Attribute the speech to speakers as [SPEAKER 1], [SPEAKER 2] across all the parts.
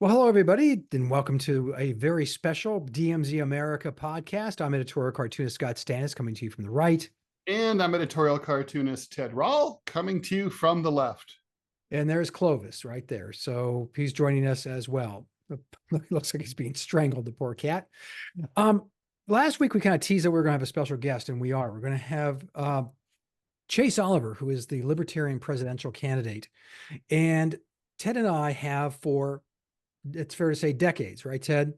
[SPEAKER 1] Well, hello, everybody, and welcome to a very special DMZ America podcast. I'm editorial cartoonist Scott Stantis, coming to you from the right.
[SPEAKER 2] And I'm editorial cartoonist Ted Rall, coming to you from the left.
[SPEAKER 1] And there's Clovis right there. So he's joining us as well. Looks like he's being strangled, the poor cat. Last week, we kind of teased that we were going to have a special guest, and we are. We're going to have Chase Olver, who is the Libertarian presidential candidate. And Ted and I have for, it's fair to say, decades, right, Ted?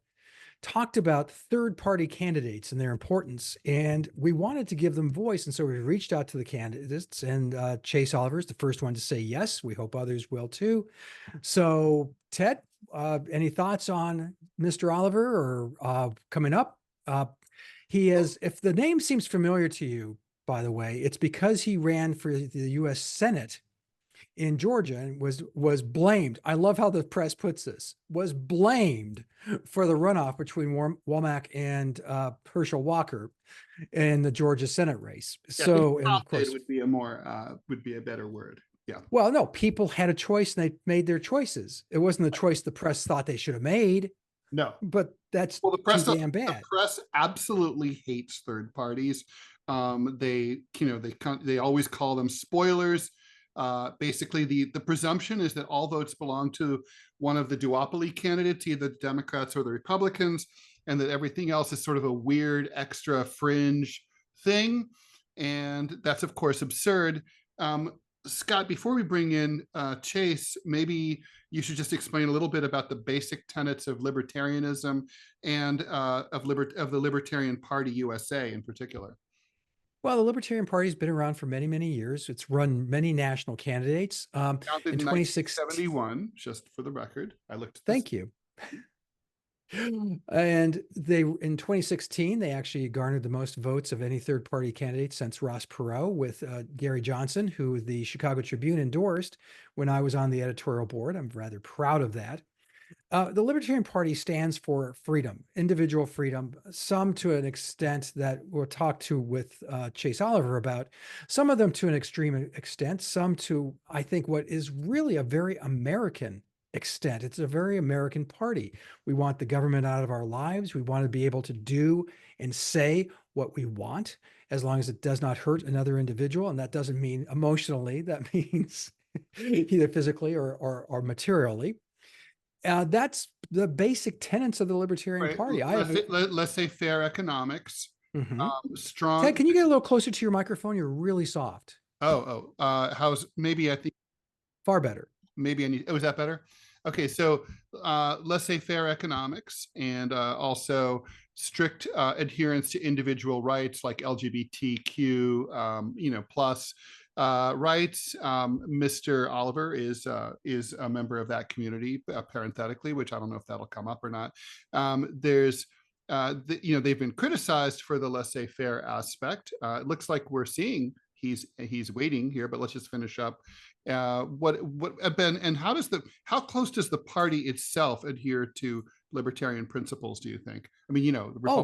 [SPEAKER 1] Talked about third-party candidates and their importance, and we wanted to give them voice. And so we reached out to the candidates, and Chase Olver is the first one to say yes. We hope others will too. So, Ted, any thoughts on Mr. Olver or coming up? He is, if the name seems familiar to you, by the way, it's because he ran for the U.S. Senate in Georgia and was blamed. I love how the press puts this, was blamed for the runoff between Womack and Herschel Walker in the Georgia Senate race.
[SPEAKER 2] Yeah,
[SPEAKER 1] So, and of course,
[SPEAKER 2] would be a better word. Yeah.
[SPEAKER 1] well, no, people had a choice and they made their choices. It wasn't the choice the press thought they should have made,
[SPEAKER 2] No.
[SPEAKER 1] but that's
[SPEAKER 2] Well,
[SPEAKER 1] too damn bad.
[SPEAKER 2] the press absolutely hates third parties. They always call them spoilers. Basically, the presumption is that all votes belong to one of the duopoly candidates, either the Democrats or the Republicans, and that everything else is sort of a weird extra fringe thing. And that's, of course, absurd. Scott, before we bring in Chase, maybe you should just explain a little bit about the basic tenets of libertarianism and of the Libertarian Party USA in particular.
[SPEAKER 1] Well, the Libertarian Party has been around for many, many years. It's run many national candidates.
[SPEAKER 2] Founded
[SPEAKER 1] In
[SPEAKER 2] in
[SPEAKER 1] 2016,
[SPEAKER 2] 1971, just for the record. I looked at this.
[SPEAKER 1] thank you. And they, in 2016, they actually garnered the most votes of any third party candidate since Ross Perot, with Gary Johnson, who the Chicago Tribune endorsed when I was on the editorial board. I'm rather proud of that. The Libertarian Party stands for freedom, individual freedom, some to an extent that we'll talk to with Chase Olver about, some of them to an extreme extent, some to, I think, what is really a very American extent. It's a very American party. We want the government out of our lives. We want to be able to do and say what we want, as long as it does not hurt another individual. And that doesn't mean emotionally, that means either physically or materially. That's the basic tenets of the Libertarian Party.
[SPEAKER 2] Let's say fair economics, strong.
[SPEAKER 1] Ted, can you get a little closer to your microphone? You're really soft.
[SPEAKER 2] How's maybe I think
[SPEAKER 1] Far better.
[SPEAKER 2] maybe I need. Oh, is that better? Okay, so let's say fair economics and also strict adherence to individual rights like LGBTQ, plus rights. Mr. Olver is a member of that community, parenthetically, which I don't know if that'll come up or not. They've been criticized for the laissez-faire aspect. It looks like we're seeing he's waiting here, but let's just finish up. What Ben, and how close does the party itself adhere to libertarian principles, do you think? I mean,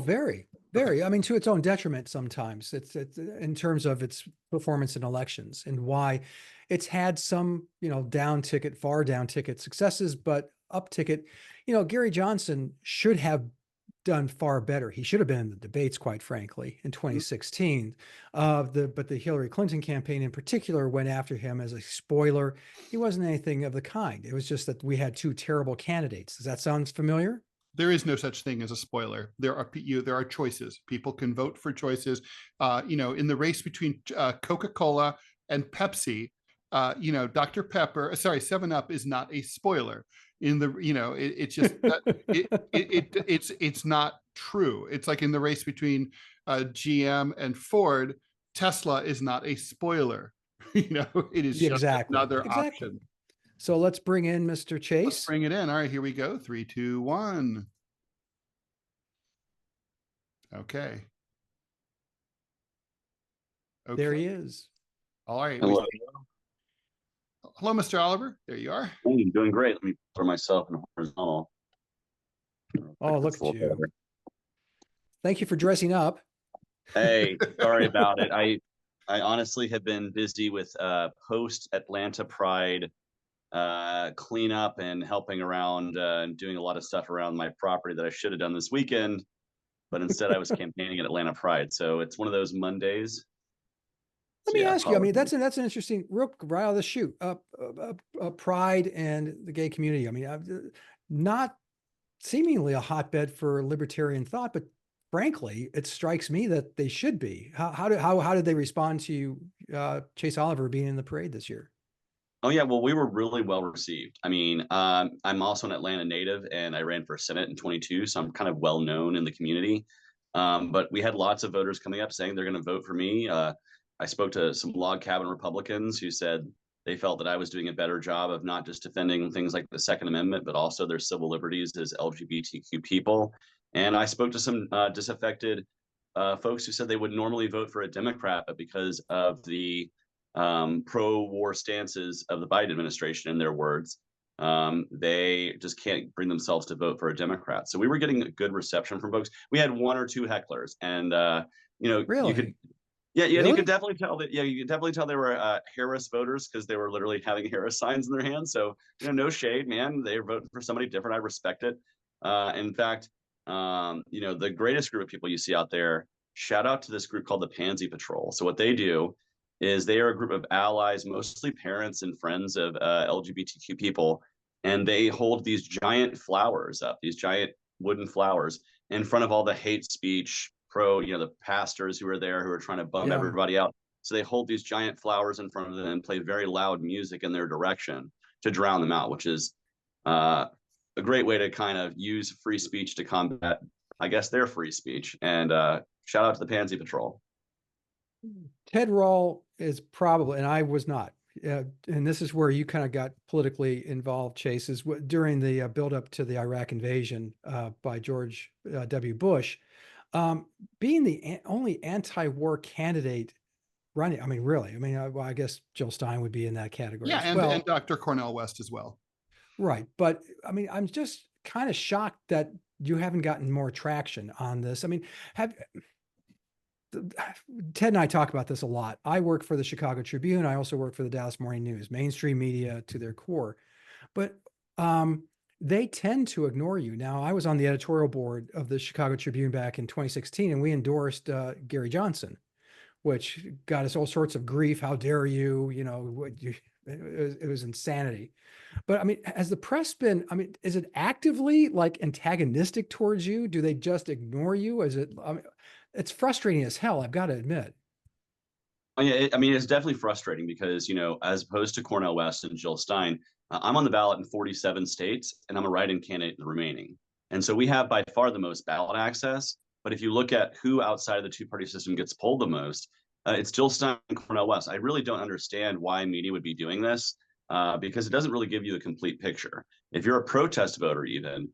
[SPEAKER 1] very, very. I mean, to its own detriment sometimes. It's in terms of its performance in elections and why it's had some, far down ticket successes, but up ticket. Gary Johnson should have done far better. He should have been in the debates, quite frankly, in 2016. But the Hillary Clinton campaign in particular went after him as a spoiler. He wasn't anything of the kind. It was just that we had two terrible candidates. Does that sound familiar?
[SPEAKER 2] There is no such thing as a spoiler. There are choices. People can vote for choices. In the race between Coca-Cola and Pepsi, Dr. Pepper, 7-Up is not a spoiler. It's just it's not true. It's like in the race between GM and Ford, Tesla is not a spoiler. It is just another option.
[SPEAKER 1] So let's bring in Mr. Chase.
[SPEAKER 2] Let's bring it in. All right, here we go. 3, 2, 1. Okay.
[SPEAKER 1] There he is.
[SPEAKER 2] All right.
[SPEAKER 3] Hello.
[SPEAKER 2] Hello, Mr. Olver. There you are.
[SPEAKER 3] Hey, doing great. Let me put myself in horizontal.
[SPEAKER 1] Oh, look at you. Thank you for dressing up.
[SPEAKER 3] Hey, sorry about it. I honestly have been busy with post Atlanta Pride clean up and helping around and doing a lot of stuff around my property that I should have done this weekend, but instead I was campaigning at Atlanta Pride. So it's one of those Mondays.
[SPEAKER 1] Let me ask you, I mean, that's an interesting, real right out of the chute, Pride and the gay community. I mean, not seemingly a hotbed for libertarian thought, but frankly, it strikes me that they should be. How did they respond to you, Chase Olver, being in the parade this year?
[SPEAKER 3] Oh yeah, well, we were really well received. I mean, I'm also an Atlanta native, and I ran for Senate in 22, so I'm kind of well known in the community. But we had lots of voters coming up saying they're going to vote for me. I spoke to some log cabin Republicans who said they felt that I was doing a better job of not just defending things like the Second Amendment, but also their civil liberties as LGBTQ people. And I spoke to some disaffected folks who said they would normally vote for a Democrat, but because of the pro-war stances of the Biden administration, in their words, they just can't bring themselves to vote for a Democrat. So we were getting a good reception from folks. We had one or two hecklers, and
[SPEAKER 1] Really?
[SPEAKER 3] you could. Yeah,
[SPEAKER 1] Really?
[SPEAKER 3] you could definitely tell that. Yeah, you could definitely tell they were Harris voters because they were literally having Harris signs in their hands. So no shade, man. They were voting for somebody different. I respect it. In fact, the greatest group of people you see out there. Shout out to this group called the Pansy Patrol. So what they do is they are a group of allies, mostly parents and friends of LGBTQ people, and they hold these giant flowers up, these giant wooden flowers in front of all the hate speech the pastors who are there who are trying to bum everybody out. So they hold these giant flowers in front of them and play very loud music in their direction to drown them out, which is a great way to kind of use free speech to combat, I guess, their free speech. And shout out to the Pansy Patrol.
[SPEAKER 1] Ted Rall is probably, and I was not, and this is where you kind of got politically involved, Chase, is during the buildup to the Iraq invasion by George W. Bush. Being the only anti-war candidate running, I mean, really, I mean, I guess Jill Stein would be in that category.
[SPEAKER 2] Yeah,
[SPEAKER 1] as well.
[SPEAKER 2] And Dr. Cornel West as well.
[SPEAKER 1] Right, but I mean, I'm just kind of shocked that you haven't gotten more traction on this. I mean, Ted and I talk about this a lot. I work for the Chicago Tribune. I also work for the Dallas Morning News, mainstream media to their core, but they tend to ignore you. Now, I was on the editorial board of the Chicago Tribune back in 2016, and we endorsed Gary Johnson, which got us all sorts of grief. How dare you? It was insanity. But I mean, has the press been, I mean, is it actively like antagonistic towards you? Do they just ignore you? Is it, I mean, it's frustrating as hell, I've got to admit.
[SPEAKER 3] Oh, yeah, I mean, it's definitely frustrating because, as opposed to Cornel West and Jill Stein, I'm on the ballot in 47 states, and I'm a write-in candidate in the remaining. And so we have by far the most ballot access. But if you look at who outside of the two-party system gets polled the most, it's Jill Stein and Cornel West. I really don't understand why media would be doing this because it doesn't really give you the complete picture. If you're a protest voter even,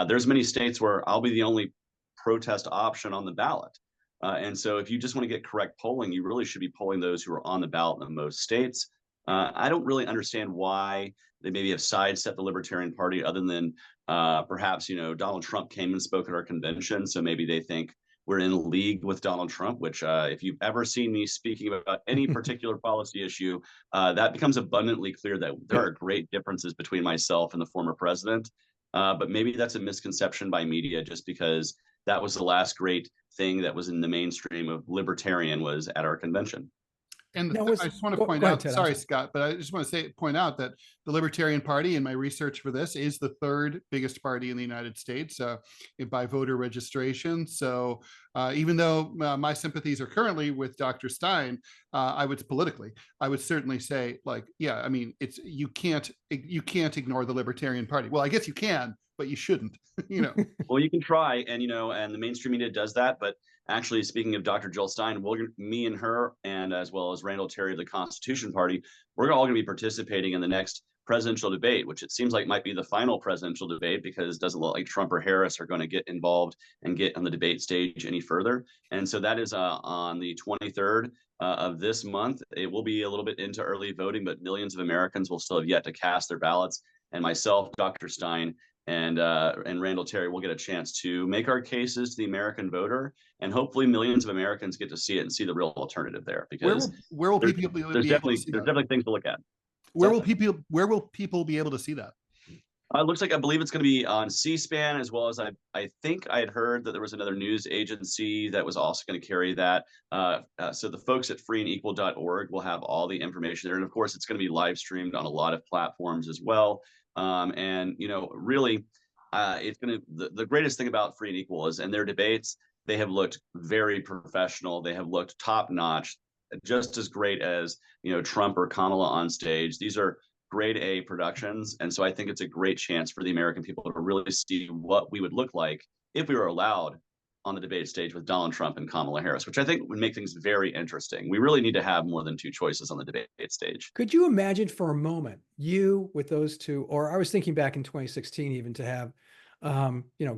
[SPEAKER 3] there's many states where I'll be the only protest option on the ballot. And so if you just want to get correct polling, you really should be polling those who are on the ballot in most states. I don't really understand why they maybe have sidestepped the Libertarian Party other than perhaps, Donald Trump came and spoke at our convention. So maybe they think we're in league with Donald Trump, which if you've ever seen me speaking about any particular policy issue, that becomes abundantly clear that there are great differences between myself and the former president. But maybe that's a misconception by media just because that was the last great thing that was in the mainstream of libertarian was at our convention.
[SPEAKER 2] And I just want to point out, sorry, Scott, but I just want to point out that the Libertarian Party, in my research for this, is the third biggest party in the United States by voter registration. So even though my sympathies are currently with Dr. Stein, I would certainly say, like, yeah, I mean, you can't ignore the Libertarian Party. Well, I guess you can, but you shouldn't.
[SPEAKER 3] Well, you can try, and and the mainstream media does that, but actually, speaking of Dr. Jill Stein, me and her, and as well as Randall Terry of the Constitution Party, we're all going to be participating in the next presidential debate, which it seems like might be the final presidential debate because it doesn't look like Trump or Harris are going to get involved and get on the debate stage any further. And so that is on the 23rd of this month. It will be a little bit into early voting, but millions of Americans will still have yet to cast their ballots. And myself, Dr. Stein, and Randall Terry will get a chance to make our cases to the American voter, and hopefully millions of Americans get to see it and see the real alternative there. Because
[SPEAKER 2] where will people
[SPEAKER 3] there's definitely things to look at.
[SPEAKER 2] Where will people be able to see that?
[SPEAKER 3] It looks like I believe it's going to be on C-SPAN, as well as I think I had heard that there was another news agency that was also going to carry that. So the folks at freeandequal.org will have all the information there. And of course, it's going to be live streamed on a lot of platforms as well. And, really, it's going to, the greatest thing about Free and Equal is in their debates, they have looked very professional. They have looked top notch, just as great as, Trump or Kamala on stage. These are grade A productions. And so I think it's a great chance for the American people to really see what we would look like if we were allowed on the debate stage with Donald Trump and Kamala Harris, which I think would make things very interesting. We really need to have more than two choices on the debate stage.
[SPEAKER 1] Could you imagine for a moment you with those two, or I was thinking back in 2016, even to have,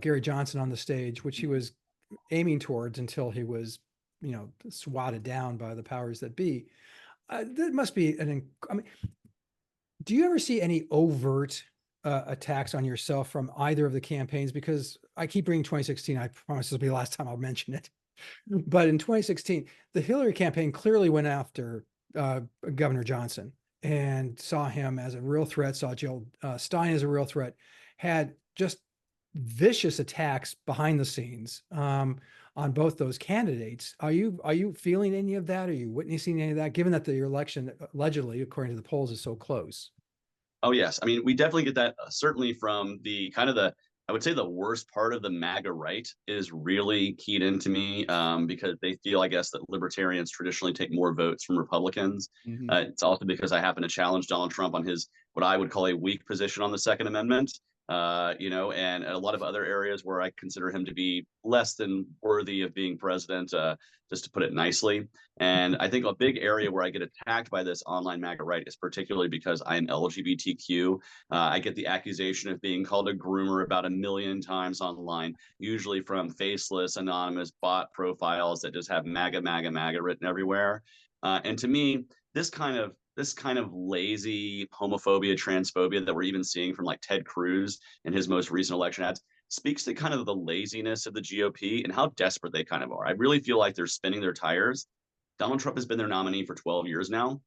[SPEAKER 1] Gary Johnson on the stage, which he was aiming towards until he was, swatted down by the powers that be. That must be do you ever see any overt attacks on yourself from either of the campaigns? Because I keep bringing 2016. I promise this will be the last time I'll mention it. But in 2016, the Hillary campaign clearly went after Governor Johnson and saw him as a real threat, saw Jill Stein as a real threat, had just vicious attacks behind the scenes on both those candidates. Are you feeling any of that? Are you witnessing any of that, given that the election allegedly, according to the polls, is so close?
[SPEAKER 3] Oh, yes. I mean, we definitely get that certainly from the kind of I would say the worst part of the MAGA right is really keyed into me because they feel, I guess, that libertarians traditionally take more votes from Republicans.
[SPEAKER 2] Mhm.
[SPEAKER 3] It's also because I happen to challenge Donald Trump on his, what I would call a weak position on the Second Amendment. And a lot of other areas where I consider him to be less than worthy of being president, just to put it nicely. And I think a big area where I get attacked by this online MAGA right is particularly because I'm LGBTQ. I get the accusation of being called a groomer about 1 million times online, usually from faceless, anonymous bot profiles that just have MAGA, MAGA, MAGA written everywhere. And to me, this kind of lazy homophobia, transphobia that we're even seeing from like Ted Cruz in his most recent election ads speaks to kind of the laziness of the GOP and how desperate they kind of are. I really feel like they're spinning their tires. Donald Trump has been their nominee for 12 years now,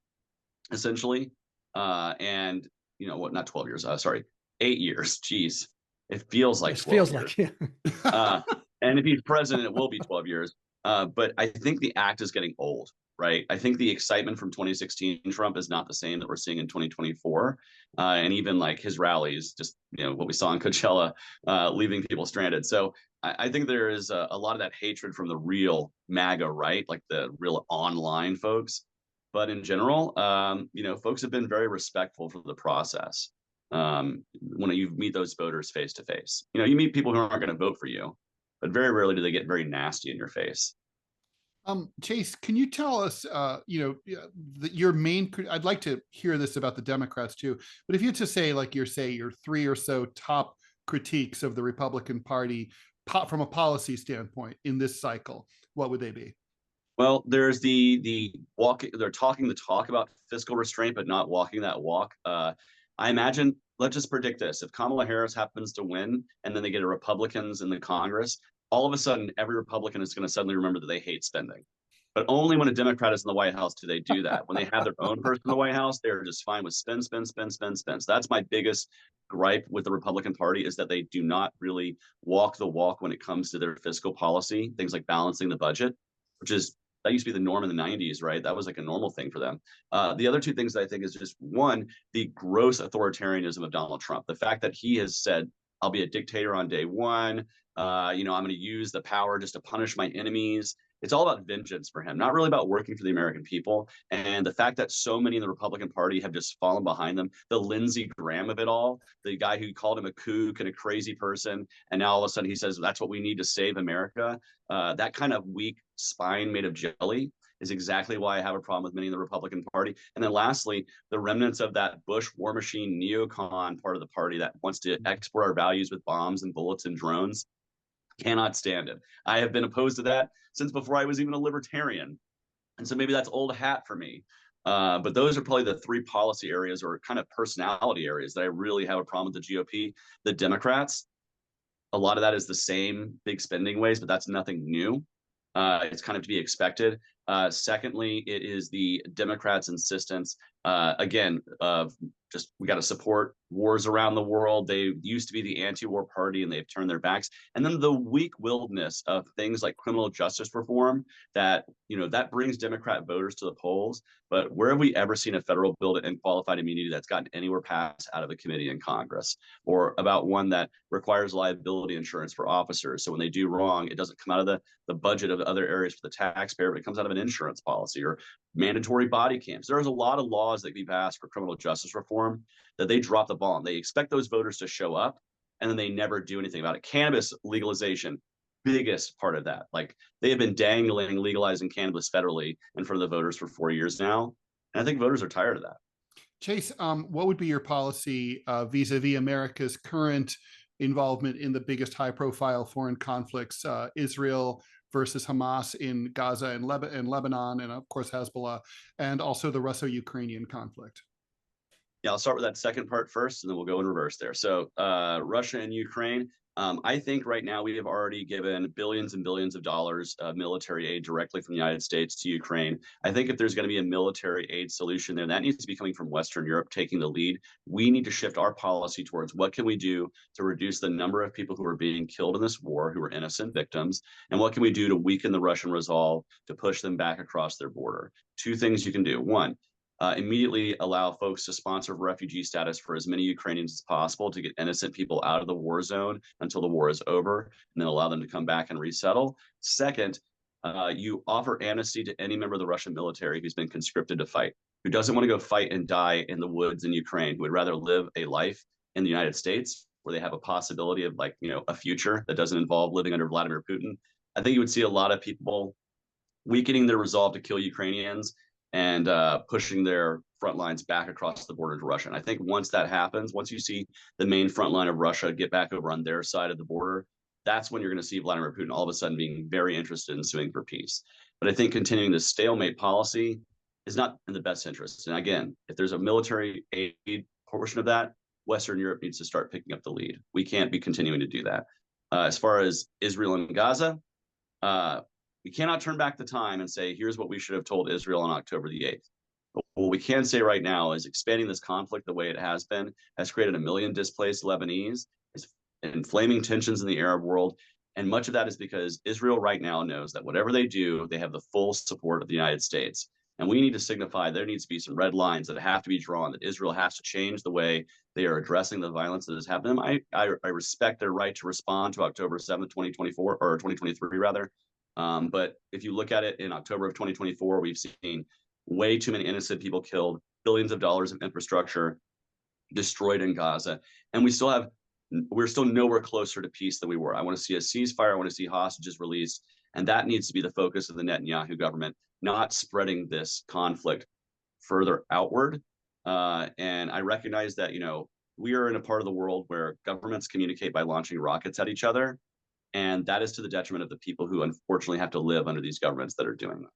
[SPEAKER 3] essentially. And not 12 years, sorry, 8 years. Geez, it feels like 12 years.
[SPEAKER 1] Yeah.
[SPEAKER 3] And if he's president, it will be 12 years. But I think the act is getting old. Right. I think the excitement from 2016 Trump is not the same that we're seeing in 2024. And even like his rallies, just, what we saw in Coachella, leaving people stranded. So I think there is a lot of that hatred from the real MAGA, right? Like the real online folks. But in general, folks have been very respectful for the process. When you meet those voters face to face, you meet people who aren't going to vote for you, but very rarely do they get very nasty in your face.
[SPEAKER 2] Chase, can you tell us, your main, I'd like to hear this about the Democrats too, but if you had to say like your 3 or so top critiques of the Republican Party from a policy standpoint in this cycle, what would they be?
[SPEAKER 3] Well, there's the walking, they're talking the talk about fiscal restraint, but not walking that walk. I imagine, let's just predict this. If Kamala Harris happens to win and then they get a Republicans in the Congress, all of a sudden, every Republican is going to suddenly remember that they hate spending. But only when a Democrat is in the White House do they do that. When they have their own person in the White House, they're just fine with spend, spend, spend, spend, spend. So that's my biggest gripe with the Republican Party, is that they do not really walk the walk when it comes to their fiscal policy, things like balancing the budget, that used to be the norm in the 90s, right? That was like a normal thing for them. The other two things that I think is just, one, the gross authoritarianism of Donald Trump. The fact that he has said, I'll be a dictator on day one. I'm going to use the power just to punish my enemies. It's all about vengeance for him, not really about working for the American people. And the fact that so many in the Republican Party have just fallen behind them, the Lindsey Graham of it all, the guy who called him a kook and a crazy person, and now all of a sudden he says that's what we need to save America. That kind of weak spine made of jelly is exactly why I have a problem with many in the Republican Party. And then lastly, the remnants of that Bush war machine neocon part of the party that wants to export our values with bombs and bullets and drones. Cannot stand it. I have been opposed to that since before I was even a libertarian. And so maybe that's old hat for me. But those are probably the three policy areas or kind of personality areas that I really have a problem with the GOP. The Democrats, a lot of that is the same big spending ways, but that's nothing new. It's kind of to be expected. Secondly, it is the Democrats' insistence, again, of just we got to support wars around the world. They used to be the anti-war party and they've turned their backs. And then the weak-willedness of things like criminal justice reform that, that brings Democrat voters to the polls. But where have we ever seen a federal bill to end qualified immunity that's gotten anywhere past out of a committee in Congress, or about one that requires liability insurance for officers? So when they do wrong, it doesn't come out of the budget of other areas for the taxpayer, but it comes out of an insurance policy, or mandatory body cams. There's a lot of laws that we've passed for criminal justice reform that they drop the ball on. They expect those voters to show up and then they never do anything about it. Cannabis legalization, biggest part of that. Like, they have been dangling legalizing cannabis federally in front of the voters for 4 years now. And I think voters are tired of that.
[SPEAKER 2] Chase, what would be your policy vis-a-vis America's current involvement in the biggest high-profile foreign conflicts, Israel versus Hamas in Gaza and Lebanon, and of course Hezbollah, and also the Russo-Ukrainian conflict?
[SPEAKER 3] Yeah, I'll start with that second part first, and then we'll go in reverse there. So Russia and Ukraine, I think right now we have already given billions and billions of dollars of military aid directly from the United States to Ukraine. I think if there's going to be a military aid solution there, that needs to be coming from Western Europe taking the lead. We need to shift our policy towards what can we do to reduce the number of people who are being killed in this war, who are innocent victims, and what can we do to weaken the Russian resolve to push them back across their border. Two things you can do. One, immediately allow folks to sponsor refugee status for as many Ukrainians as possible to get innocent people out of the war zone until the war is over, and then allow them to come back and resettle. Second, you offer amnesty to any member of the Russian military who's been conscripted to fight, who doesn't want to go fight and die in the woods in Ukraine, who would rather live a life in the United States where they have a possibility of, like, a future that doesn't involve living under Vladimir Putin. I think you would see a lot of people weakening their resolve to kill Ukrainians and pushing their front lines back across the border to Russia. And I think once that happens, once you see the main front line of Russia get back over on their side of the border, that's when you're going to see Vladimir Putin all of a sudden being very interested in suing for peace. But I think continuing this stalemate policy is not in the best interest. And again, if there's a military aid portion of that, Western Europe needs to start picking up the lead. We can't be continuing to do that. As far as Israel and Gaza, we cannot turn back the time and say, here's what we should have told Israel on October the 8th. But what we can say right now is expanding this conflict the way it has been has created 1 million displaced Lebanese, is inflaming tensions in the Arab world. And much of that is because Israel right now knows that whatever they do, they have the full support of the United States. And we need to signify there needs to be some red lines that have to be drawn, that Israel has to change the way they are addressing the violence that has happened. I respect their right to respond to October 7th, 2024, or 2023 rather. But if you look at it in October of 2024, we've seen way too many innocent people killed, billions of dollars of infrastructure destroyed in Gaza, and we're still nowhere closer to peace than we were. I want to see a ceasefire. I want to see hostages released, and that needs to be the focus of the Netanyahu government, not spreading this conflict further outward. And I recognize that, we are in a part of the world where governments communicate by launching rockets at each other. And that is to the detriment of the people who unfortunately have to live under these governments that are doing that.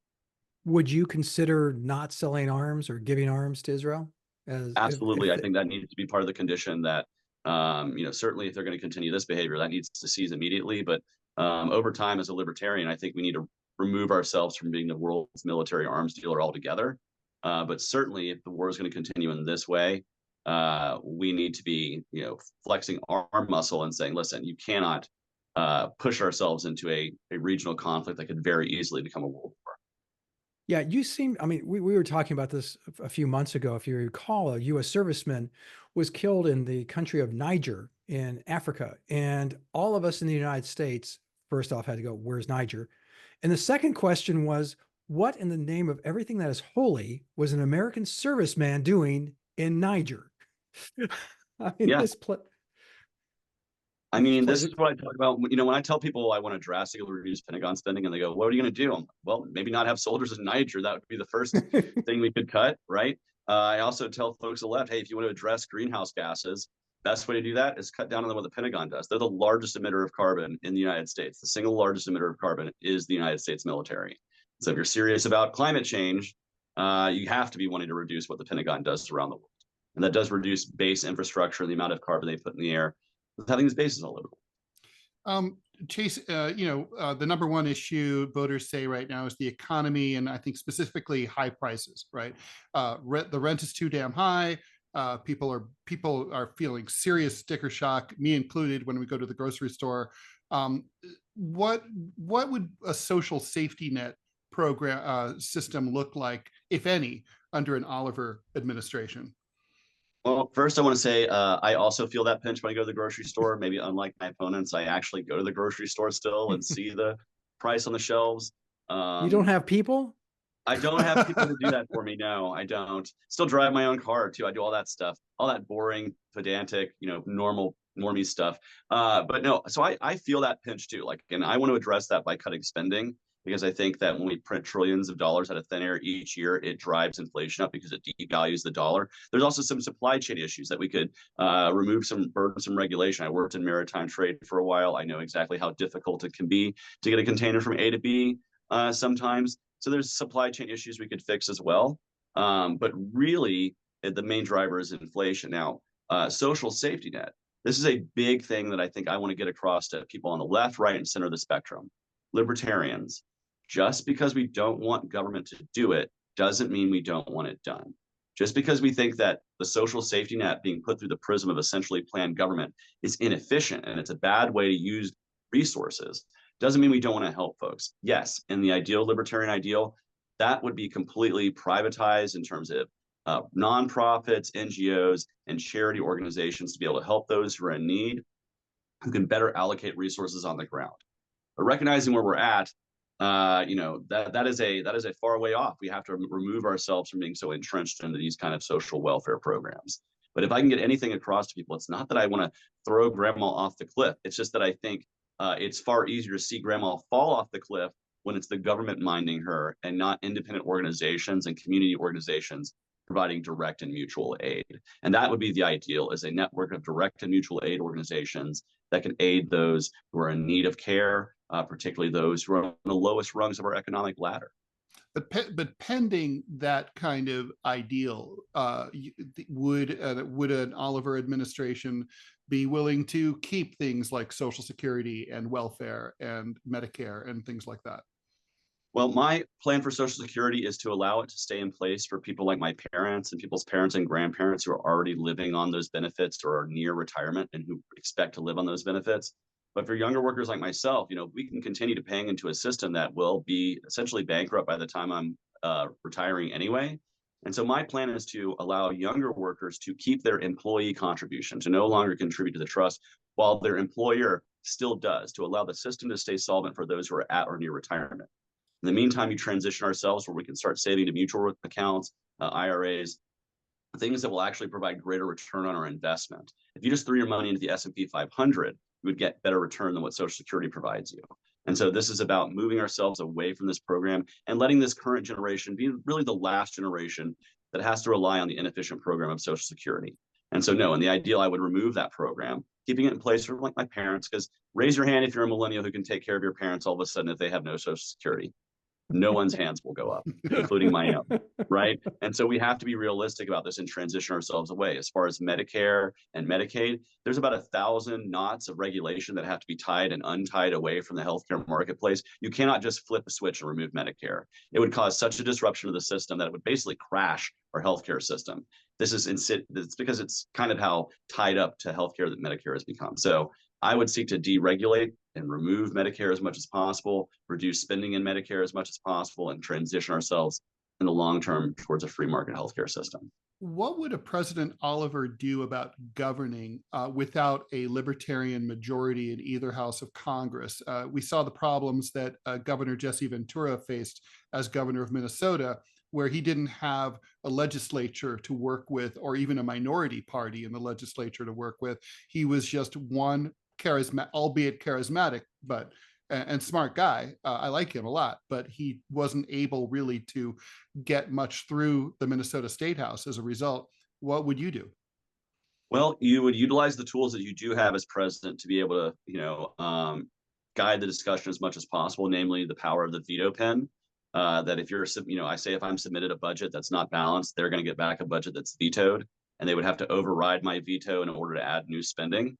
[SPEAKER 1] Would you consider not selling arms or giving arms to Israel?
[SPEAKER 3] Absolutely. I think that needs to be part of the condition that, certainly if they're going to continue this behavior, that needs to cease immediately. But over time, as a libertarian, I think we need to remove ourselves from being the world's military arms dealer altogether. But certainly if the war is going to continue in this way, we need to be, flexing our muscle and saying, listen, you cannot push ourselves into a regional conflict that could very easily become a world war.
[SPEAKER 1] Yeah, we were talking about this a few months ago. If you recall, a U.S. serviceman was killed in the country of Niger in Africa. And all of us in the United States, first off, had to go, where's Niger? And the second question was, what in the name of everything that is holy was an American serviceman doing in Niger? This
[SPEAKER 3] is what I talk about. When I tell people I want to drastically reduce Pentagon spending, and they go, what are you going to do? Well, maybe not have soldiers in Niger. That would be the first thing we could cut, right? I also tell folks on the left, hey, if you want to address greenhouse gases, best way to do that is cut down on what the Pentagon does. They're the largest emitter of carbon in the United States. The single largest emitter of carbon is the United States military. So if you're serious about climate change, you have to be wanting to reduce what the Pentagon does around the world. And that does reduce base infrastructure and the amount of carbon they put in the air with having these bases all over.
[SPEAKER 2] Chase, the number one issue voters say right now is the economy, and I think specifically high prices, right? The rent is too damn high. People are feeling serious sticker shock, me included, when we go to the grocery store. What would a social safety net program system look like, if any, under an Olver administration?
[SPEAKER 3] Well, first I want to say I also feel that pinch when I go to the grocery store. Maybe unlike my opponents, I actually go to the grocery store still and see the price on the shelves.
[SPEAKER 1] You don't have people?
[SPEAKER 3] I don't have people to do that for me. No, I don't. Still drive my own car too. I do all that stuff, all that boring, pedantic, normie stuff. But no, so I feel that pinch too. Like, and I want to address that by cutting spending, because I think that when we print trillions of dollars out of thin air each year, it drives inflation up because it devalues the dollar. There's also some supply chain issues that we could remove some burdensome regulation. I worked in maritime trade for a while. I know exactly how difficult it can be to get a container from A to B sometimes. So there's supply chain issues we could fix as well. But really, the main driver is inflation. Now, social safety net. This is a big thing that I think I want to get across to people on the left, right, and center of the spectrum. Libertarians, just because we don't want government to do it doesn't mean we don't want it done. Just because we think that the social safety net being put through the prism of a centrally planned government is inefficient and it's a bad way to use resources doesn't mean we don't want to help folks. Yes, in the ideal libertarian ideal, that would be completely privatized in terms of nonprofits, NGOs, and charity organizations to be able to help those who are in need, who can better allocate resources on the ground. But recognizing where we're at, that is a far way off. We have to remove ourselves from being so entrenched into these kind of social welfare programs. But if I can get anything across to people, it's not that I want to throw grandma off the cliff. It's just that I think it's far easier to see grandma fall off the cliff when it's the government minding her and not independent organizations and community organizations providing direct and mutual aid. And that would be the ideal, is a network of direct and mutual aid organizations that can aid those who are in need of care, particularly those who are on the lowest rungs of our economic ladder.
[SPEAKER 2] But pending that kind of ideal, would an Olver administration be willing to keep things like Social Security and welfare and Medicare and things like that?
[SPEAKER 3] Well, my plan for Social Security is to allow it to stay in place for people like my parents and people's parents and grandparents who are already living on those benefits or are near retirement and who expect to live on those benefits. But for younger workers like myself, we can continue to paying into a system that will be essentially bankrupt by the time I'm retiring anyway. And so my plan is to allow younger workers to keep their employee contribution, to no longer contribute to the trust while their employer still does, to allow the system to stay solvent for those who are at or near retirement. In the meantime, you transition ourselves where we can start saving to mutual accounts, IRAs, things that will actually provide greater return on our investment. If you just threw your money into the S&P 500, you would get better return than what Social Security provides you. And so this is about moving ourselves away from this program and letting this current generation be really the last generation that has to rely on the inefficient program of Social Security. And so no, in the ideal, I would remove that program, keeping it in place for like my parents, because raise your hand if you're a millennial who can take care of your parents all of a sudden if they have no Social Security. No one's hands will go up, including my own, right? And so we have to be realistic about this and transition ourselves away. As far as Medicare and Medicaid, there's about 1,000 knots of regulation that have to be tied and untied away from the healthcare marketplace. You cannot just flip a switch and remove Medicare. It would cause such a disruption of the system that it would basically crash our healthcare system. It's because it's kind of how tied up to healthcare that Medicare has become. So I would seek to deregulate and remove Medicare as much as possible, reduce spending in Medicare as much as possible, and transition ourselves in the long term towards a free market healthcare system.
[SPEAKER 2] What would a President Olver do about governing without a libertarian majority in either house of Congress? We saw the problems that Governor Jesse Ventura faced as governor of Minnesota, where he didn't have a legislature to work with, or even a minority party in the legislature to work with. He was just one albeit charismatic, and smart guy. I like him a lot, but he wasn't able really to get much through the Minnesota State House as a result. What would you do?
[SPEAKER 3] Well, you would utilize the tools that you do have as president to be able to, guide the discussion as much as possible, namely the power of the veto pen. That if you're, I say if I'm submitted a budget that's not balanced, they're going to get back a budget that's vetoed, and they would have to override my veto in order to add new spending.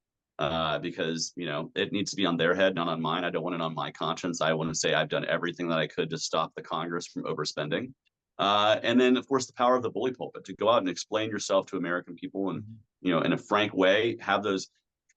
[SPEAKER 3] because, you know, it needs to be on their head, not on mine. I don't want it on my conscience. I want to say I've done everything that I could to stop the Congress from overspending. And then, of course, the power of the bully pulpit to go out and explain yourself to American people and, you know, in a frank way, have those,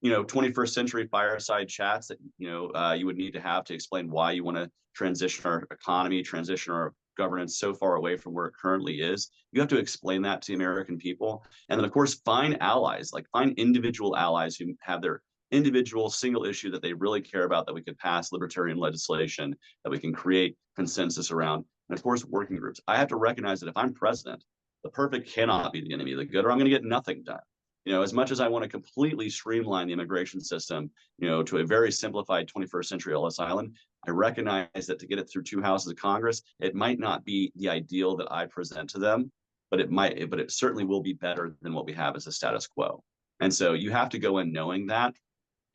[SPEAKER 3] you know, 21st century fireside chats that, you know, you would need to have to explain why you want to transition our economy, transition our governance so far away from where it currently is. You have to explain that to the American people. And then, of course, find allies, like find individual allies who have their individual single issue that they really care about, that we could pass libertarian legislation, that we can create consensus around. And of course, working groups. I have to recognize that if I'm president, the perfect cannot be the enemy of the good, or I'm going to get nothing done. You know, as much as I want to completely streamline the immigration system, you know, to a very simplified 21st century Ellis Island, I recognize that to get it through 2 houses of Congress, it might not be the ideal that I present to them, but it certainly will be better than what we have as a status quo. And so you have to go in knowing that.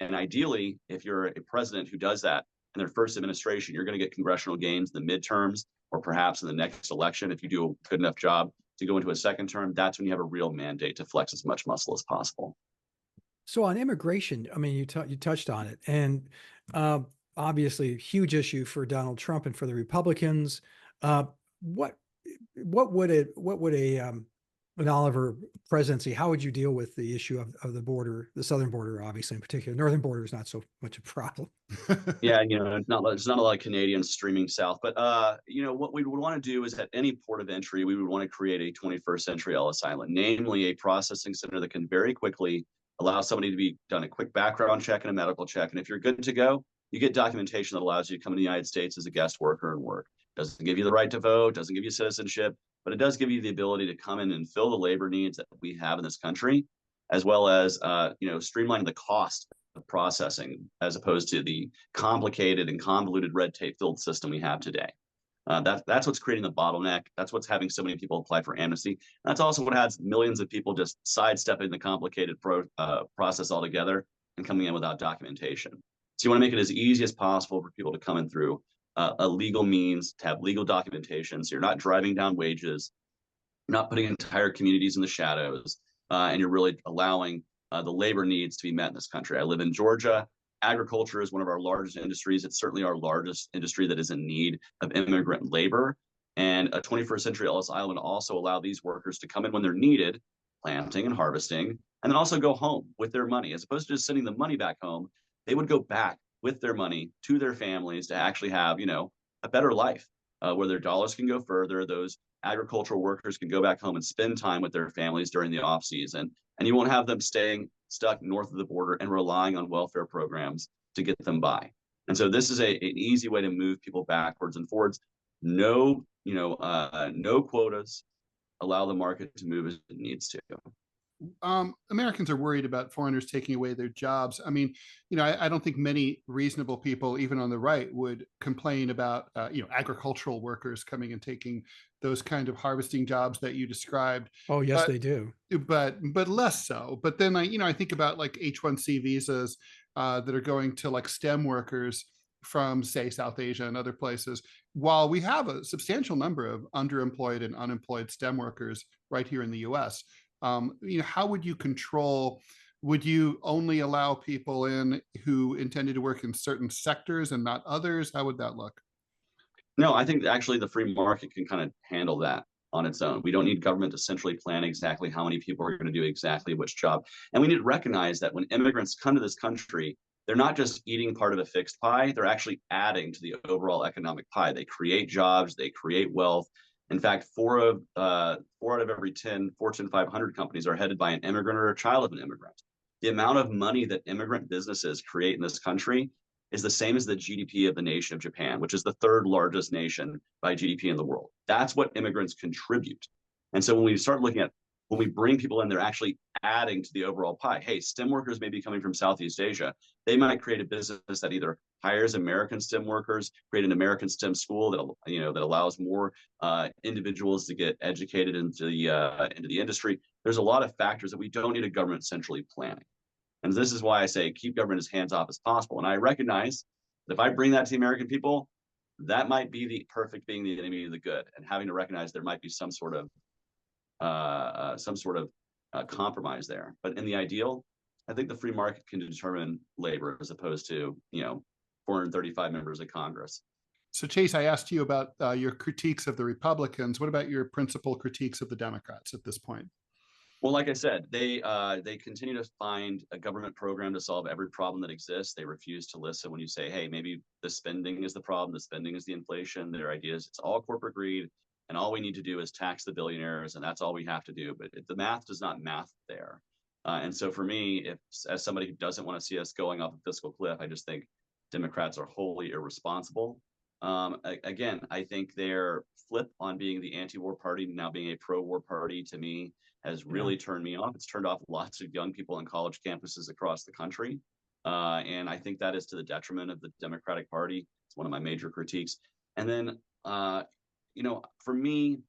[SPEAKER 3] And ideally, if you're a president who does that in their first administration, you're going to get congressional gains in the midterms, or perhaps in the next election, if you do a good enough job to go into a second term. That's when you have a real mandate to flex as much muscle as possible.
[SPEAKER 1] So on immigration, I mean, you touched on it, and obviously huge issue for Donald Trump and for the Republicans. What would an Oliver presidency, how would you deal with the issue of the border, the southern border, obviously in particular? Northern border is not so much a problem.
[SPEAKER 3] Yeah, you know, there's not a lot of Canadians streaming south, but you know, what we would want to do is at any port of entry, we would want to create a 21st century Ellis Island, namely a processing center that can very quickly allow somebody to be done a quick background check and a medical check. And if you're good to go, you get documentation that allows you to come to the United States as a guest worker and work. Doesn't give you the right to vote, doesn't give you citizenship, but it does give you the ability to come in and fill the labor needs that we have in this country, as well as you know, streamlining the cost of processing, as opposed to the complicated and convoluted red tape filled system we have today. That's what's creating the bottleneck. That's what's having so many people apply for amnesty. That's also what has millions of people just sidestepping the complicated process altogether and coming in without documentation. So you want to make it as easy as possible for people to come in through a legal means, to have legal documentation, so you're not driving down wages, you're not putting entire communities in the shadows, and you're really allowing the labor needs to be met in this country. I live in Georgia. Agriculture is one of our largest industries. It's certainly our largest industry that is in need of immigrant labor. And a 21st century Ellis Island also allow these workers to come in when they're needed, planting and harvesting, and then also go home with their money. As opposed to just sending the money back home, they would go back with their money to their families to actually have, you know, a better life where their dollars can go further. Those agricultural workers can go back home and spend time with their families during the off season. And you won't have them staying stuck north of the border and relying on welfare programs to get them by. And so this is an easy way to move people backwards and forwards. No, you know, no quotas. Allow the market to move as it needs to.
[SPEAKER 2] Americans are worried about foreigners taking away their jobs. I mean, you know, I don't think many reasonable people, even on the right, would complain about, you know, agricultural workers coming and taking those kind of harvesting jobs that you described.
[SPEAKER 1] Oh, yes, they do.
[SPEAKER 2] But less so. But then I think about like H-1C visas that are going to like STEM workers from, say, South Asia and other places. While we have a substantial number of underemployed and unemployed STEM workers right here in the U.S., you know, how would you control? Would you only allow people in who intended to work in certain sectors and not others? How would that look?
[SPEAKER 3] No, I think actually the free market can kind of handle that on its own. We don't need government to centrally plan exactly how many people are going to do exactly which job. And we need to recognize that when immigrants come to this country, they're not just eating part of a fixed pie, they're actually adding to the overall economic pie. They create jobs, they create wealth. In fact, four out of every 10 Fortune 500 companies are headed by an immigrant or a child of an immigrant. The amount of money that immigrant businesses create in this country is the same as the GDP of the nation of Japan, which is the third largest nation by GDP in the world. That's what immigrants contribute. And so when we start looking at, when we bring people in, they're actually adding to the overall pie. Hey, STEM workers may be coming from Southeast Asia. They might create a business that either hires American STEM workers, create an American STEM school that, you know, that allows more individuals to get educated into the industry. There's a lot of factors that we don't need a government centrally planning. And this is why I say keep government as hands off as possible. And I recognize that if I bring that to the American people, that might be the perfect being the enemy of the good, and having to recognize there might be some sort of compromise there. But in the ideal, I think the free market can determine labor as opposed to, 435 members of Congress.
[SPEAKER 2] So Chase, I asked you about your critiques of the Republicans. What about your principal critiques of the Democrats at this point?
[SPEAKER 3] Well, like I said, they continue to find a government program to solve every problem that exists. They refuse to listen when you say, hey, maybe the spending is the problem, the spending is the inflation. Their idea is it's all corporate greed, and all we need to do is tax the billionaires, and that's all we have to do. But the math does not math there. And so for me, as somebody who doesn't want to see us going off a fiscal cliff, I just think Democrats are wholly irresponsible. Again, I think their flip on being the anti-war party, now being a pro-war party, to me, has really turned me off. It's turned off lots of young people on college campuses across the country. And I think that is to the detriment of the Democratic Party. It's one of my major critiques. And then, for me,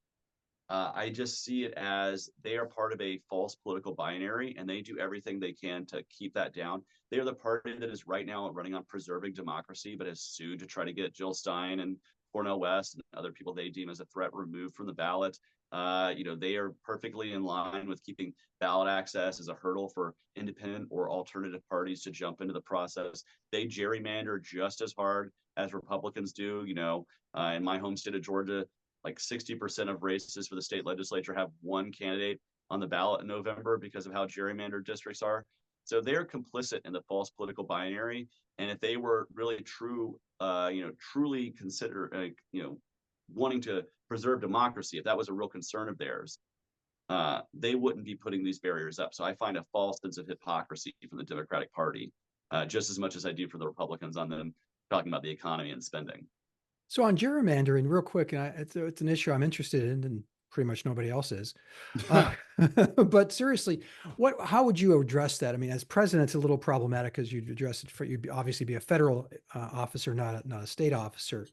[SPEAKER 3] I just see it as they are part of a false political binary, and they do everything they can to keep that down. They are the party that is right now running on preserving democracy, but has sued to try to get Jill Stein and Cornel West and other people they deem as a threat removed from the ballot. They are perfectly in line with keeping ballot access as a hurdle for independent or alternative parties to jump into the process. They gerrymander just as hard as Republicans do. In my home state of Georgia, like 60% of races for the state legislature have one candidate on the ballot in November because of how gerrymandered districts are. So they're complicit in the false political binary. And if they were really truly consider, wanting to preserve democracy, if that was a real concern of theirs, they wouldn't be putting these barriers up. So I find a false sense of hypocrisy from the Democratic Party, just as much as I do for the Republicans on them talking about the economy and spending.
[SPEAKER 1] So on gerrymandering, real quick, and it's an issue I'm interested in, and pretty much nobody else is. But seriously, how would you address that? I mean, as president, it's a little problematic because you'd address it you'd obviously be a federal officer, not a state officer.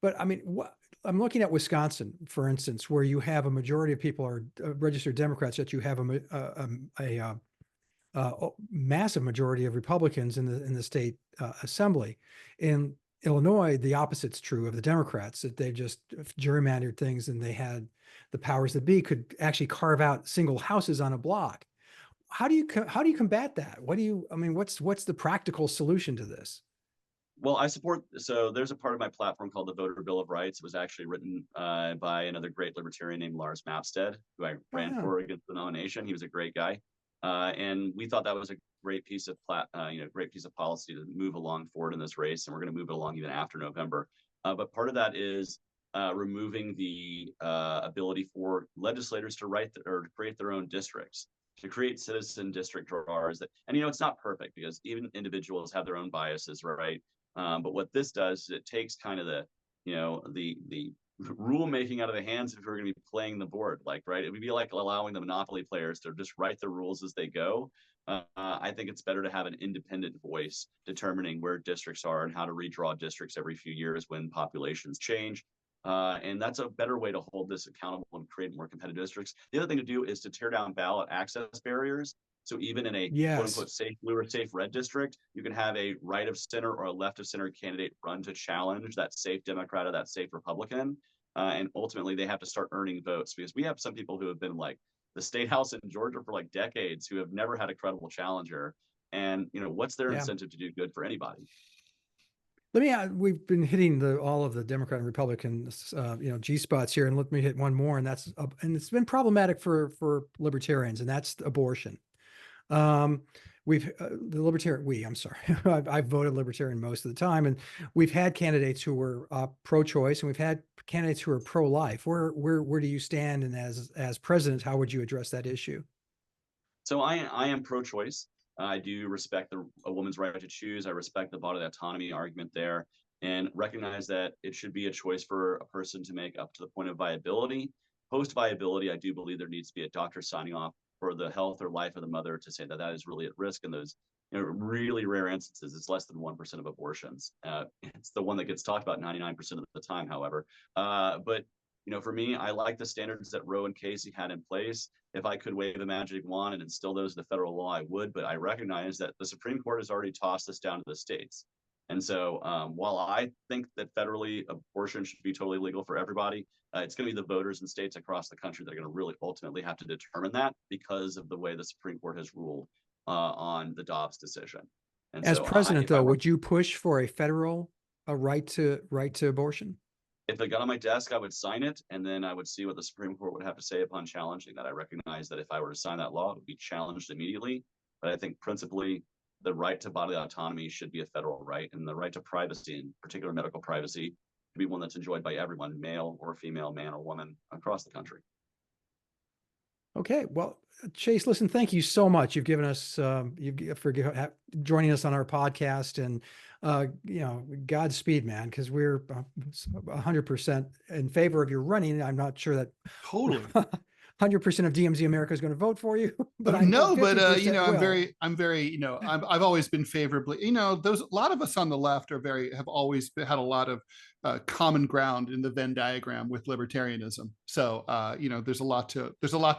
[SPEAKER 1] But I mean, I'm looking at Wisconsin, for instance, where you have a majority of people are registered Democrats, yet you have a massive majority of Republicans in the state assembly. In Illinois, the opposite's true of the Democrats, that they just gerrymandered things, and they had the powers that be could actually carve out single houses on a block. How do you combat that? What's the practical solution to this?
[SPEAKER 3] Well, so there's a part of my platform called the Voter Bill of Rights. It was actually written by another great libertarian named Lars Mapstead, who I ran for against the nomination. He was a great guy. And we thought that was a great piece of policy to move along forward in this race, and we're going to move it along even after November. But part of that is removing the ability for legislators to or create their own districts, to create citizen district drawers. And it's not perfect because even individuals have their own biases, right? But what this does is it takes kind of the rule making out of the hands of who are going to be playing the board, right? It would be like allowing the Monopoly players to just write the rules as they go. I think it's better to have an independent voice determining where districts are and how to redraw districts every few years when populations change. And that's a better way to hold this accountable and create more competitive districts. The other thing to do is to tear down ballot access barriers. So even in a quote unquote safe blue or safe red district, you can have a right of center or a left of center candidate run to challenge that safe Democrat or that safe Republican. And ultimately they have to start earning votes, because we have some people who have been like the state house in Georgia for like decades who have never had a credible challenger. And what's their incentive to do good for anybody?
[SPEAKER 1] We've been hitting all of the Democrat and Republican, G spots here, and let me hit one more, and it's been problematic for libertarians, and that's abortion. I'm sorry, I've voted libertarian most of the time, and we've had candidates who were pro-choice, and we've had candidates who are pro-life. Where do you stand? And as president, how would you address that issue?
[SPEAKER 3] So I am pro-choice. I do respect a woman's right to choose. I respect the bodily autonomy argument there, and recognize that it should be a choice for a person to make up to the point of viability. Post viability, I do believe there needs to be a doctor signing off for the health or life of the mother to say that is really at risk. In those really rare instances, it's less than 1% of abortions. It's the one that gets talked about 99% of the time, however. But for me, I like the standards that Roe and Casey had in place. If I could wave a magic wand and instill those in the federal law, I would. But I recognize that the Supreme Court has already tossed this down to the states. And so while I think that federally abortion should be totally legal for everybody, it's going to be the voters in states across the country that are going to really ultimately have to determine that, because of the way the Supreme Court has ruled. on the Dobbs decision. And
[SPEAKER 1] As
[SPEAKER 3] so,
[SPEAKER 1] president,
[SPEAKER 3] if I
[SPEAKER 1] though,
[SPEAKER 3] were-
[SPEAKER 1] would you push for a federal right to abortion?
[SPEAKER 3] if it got on my desk, I would sign it, and then I would see what the Supreme Court would have to say upon challenging that. I recognize that if I were to sign that law, it would be challenged immediately. But I think principally, the right to bodily autonomy should be a federal right, and the right to privacy, in particular medical privacy, should be one that's enjoyed by everyone, male or female, man or woman, across the country.
[SPEAKER 1] Okay, well, Chase, listen, thank you so much. You've given us joining us on our podcast, and Godspeed, man, because we're 100% in favor of your running. I'm not sure that
[SPEAKER 2] Totally.
[SPEAKER 1] 100% of DMZ America is going to vote for you, but I
[SPEAKER 2] no,
[SPEAKER 1] know
[SPEAKER 2] but
[SPEAKER 1] 50%
[SPEAKER 2] I'm
[SPEAKER 1] will.
[SPEAKER 2] very, I've always been favorably, a lot of us on the left have always had a lot of common ground in the Venn diagram with libertarianism. So, there's a lot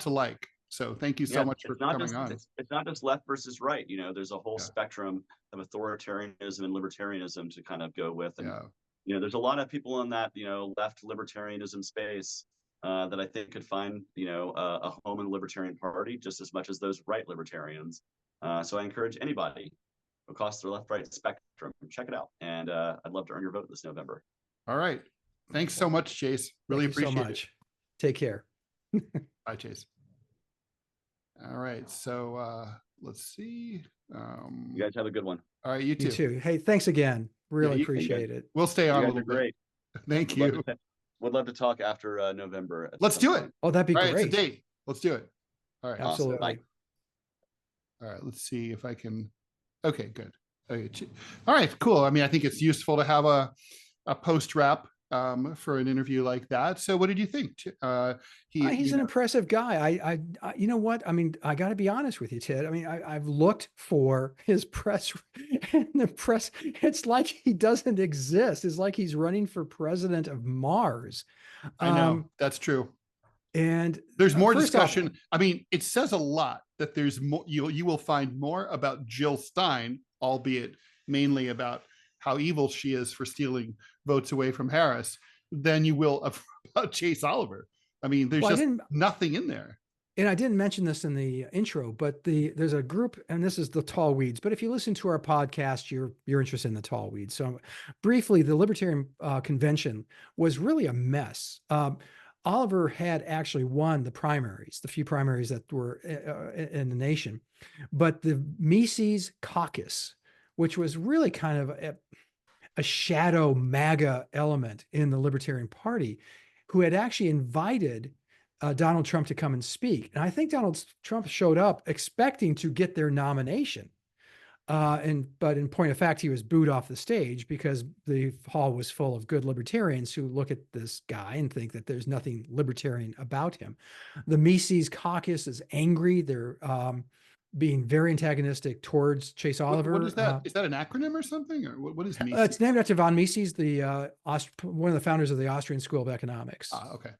[SPEAKER 2] to like. So thank you so much for coming on.
[SPEAKER 3] It's not just left versus right. There's a whole
[SPEAKER 2] Yeah.
[SPEAKER 3] spectrum of authoritarianism and libertarianism to kind of go with. And,
[SPEAKER 2] Yeah.
[SPEAKER 3] There's a lot of people in that, left libertarianism space that I think could find, a home in the Libertarian Party just as much as those right libertarians. So I encourage anybody across the left-right spectrum, check it out. And I'd love to earn your vote this November.
[SPEAKER 2] All right. Thanks so much, Chase. Really
[SPEAKER 1] Thank you
[SPEAKER 2] appreciate
[SPEAKER 1] so much.
[SPEAKER 2] it.
[SPEAKER 1] Take care.
[SPEAKER 2] Bye, Chase. All right. So let's see.
[SPEAKER 3] You guys have a good one.
[SPEAKER 2] All right. You too.
[SPEAKER 1] You too. Hey, thanks again. Really
[SPEAKER 2] you-
[SPEAKER 1] appreciate it.
[SPEAKER 2] We'll stay on a
[SPEAKER 3] You guys
[SPEAKER 2] little
[SPEAKER 3] are
[SPEAKER 2] bit.
[SPEAKER 3] great.
[SPEAKER 2] Thank
[SPEAKER 3] Would love
[SPEAKER 2] you.
[SPEAKER 3] Would love to talk after November.
[SPEAKER 2] Let's do it.
[SPEAKER 1] Oh, that'd be
[SPEAKER 2] All right.
[SPEAKER 1] great.
[SPEAKER 2] It's a date. Let's do it. All right.
[SPEAKER 3] Awesome.
[SPEAKER 1] Absolutely.
[SPEAKER 3] Bye.
[SPEAKER 2] All right. Let's see if I can. Okay, good. Okay. All right, cool. I mean, I think it's useful to have a post wrap for an interview like that. So what did you think?
[SPEAKER 1] He's an impressive guy. I you know what? I mean, I got to be honest with you, Ted. I mean, I've looked for his press and the press. It's like he doesn't exist. It's like he's running for president of Mars.
[SPEAKER 2] I know that's true.
[SPEAKER 1] And
[SPEAKER 2] there's more
[SPEAKER 1] first off-
[SPEAKER 2] discussion. I mean, it says a lot that there's more. You will find more about Jill Stein, albeit mainly about how evil she is for stealing votes away from Harris, than you will about Chase Olver. I mean, there's just nothing in there.
[SPEAKER 1] And I didn't mention this in the intro, but there's a group, and this is the Tall Weeds. But if you listen to our podcast, you're interested in the Tall Weeds. So briefly, the Libertarian convention was really a mess. Olver had actually won the primaries, the few primaries that were in the nation, but the Mises caucus, which was really kind of a shadow MAGA element in the Libertarian Party, who had actually invited Donald Trump to come and speak. And I think Donald Trump showed up expecting to get their nomination. But in point of fact, he was booed off the stage because the hall was full of good libertarians who look at this guy and think that there's nothing libertarian about him. The Mises caucus is angry. They're being very antagonistic towards Chase Olver.
[SPEAKER 2] What is that? Is that an acronym or something? Or what is Mises?
[SPEAKER 1] It's named after von Mises, one of the founders of the Austrian School of Economics.
[SPEAKER 2] Okay.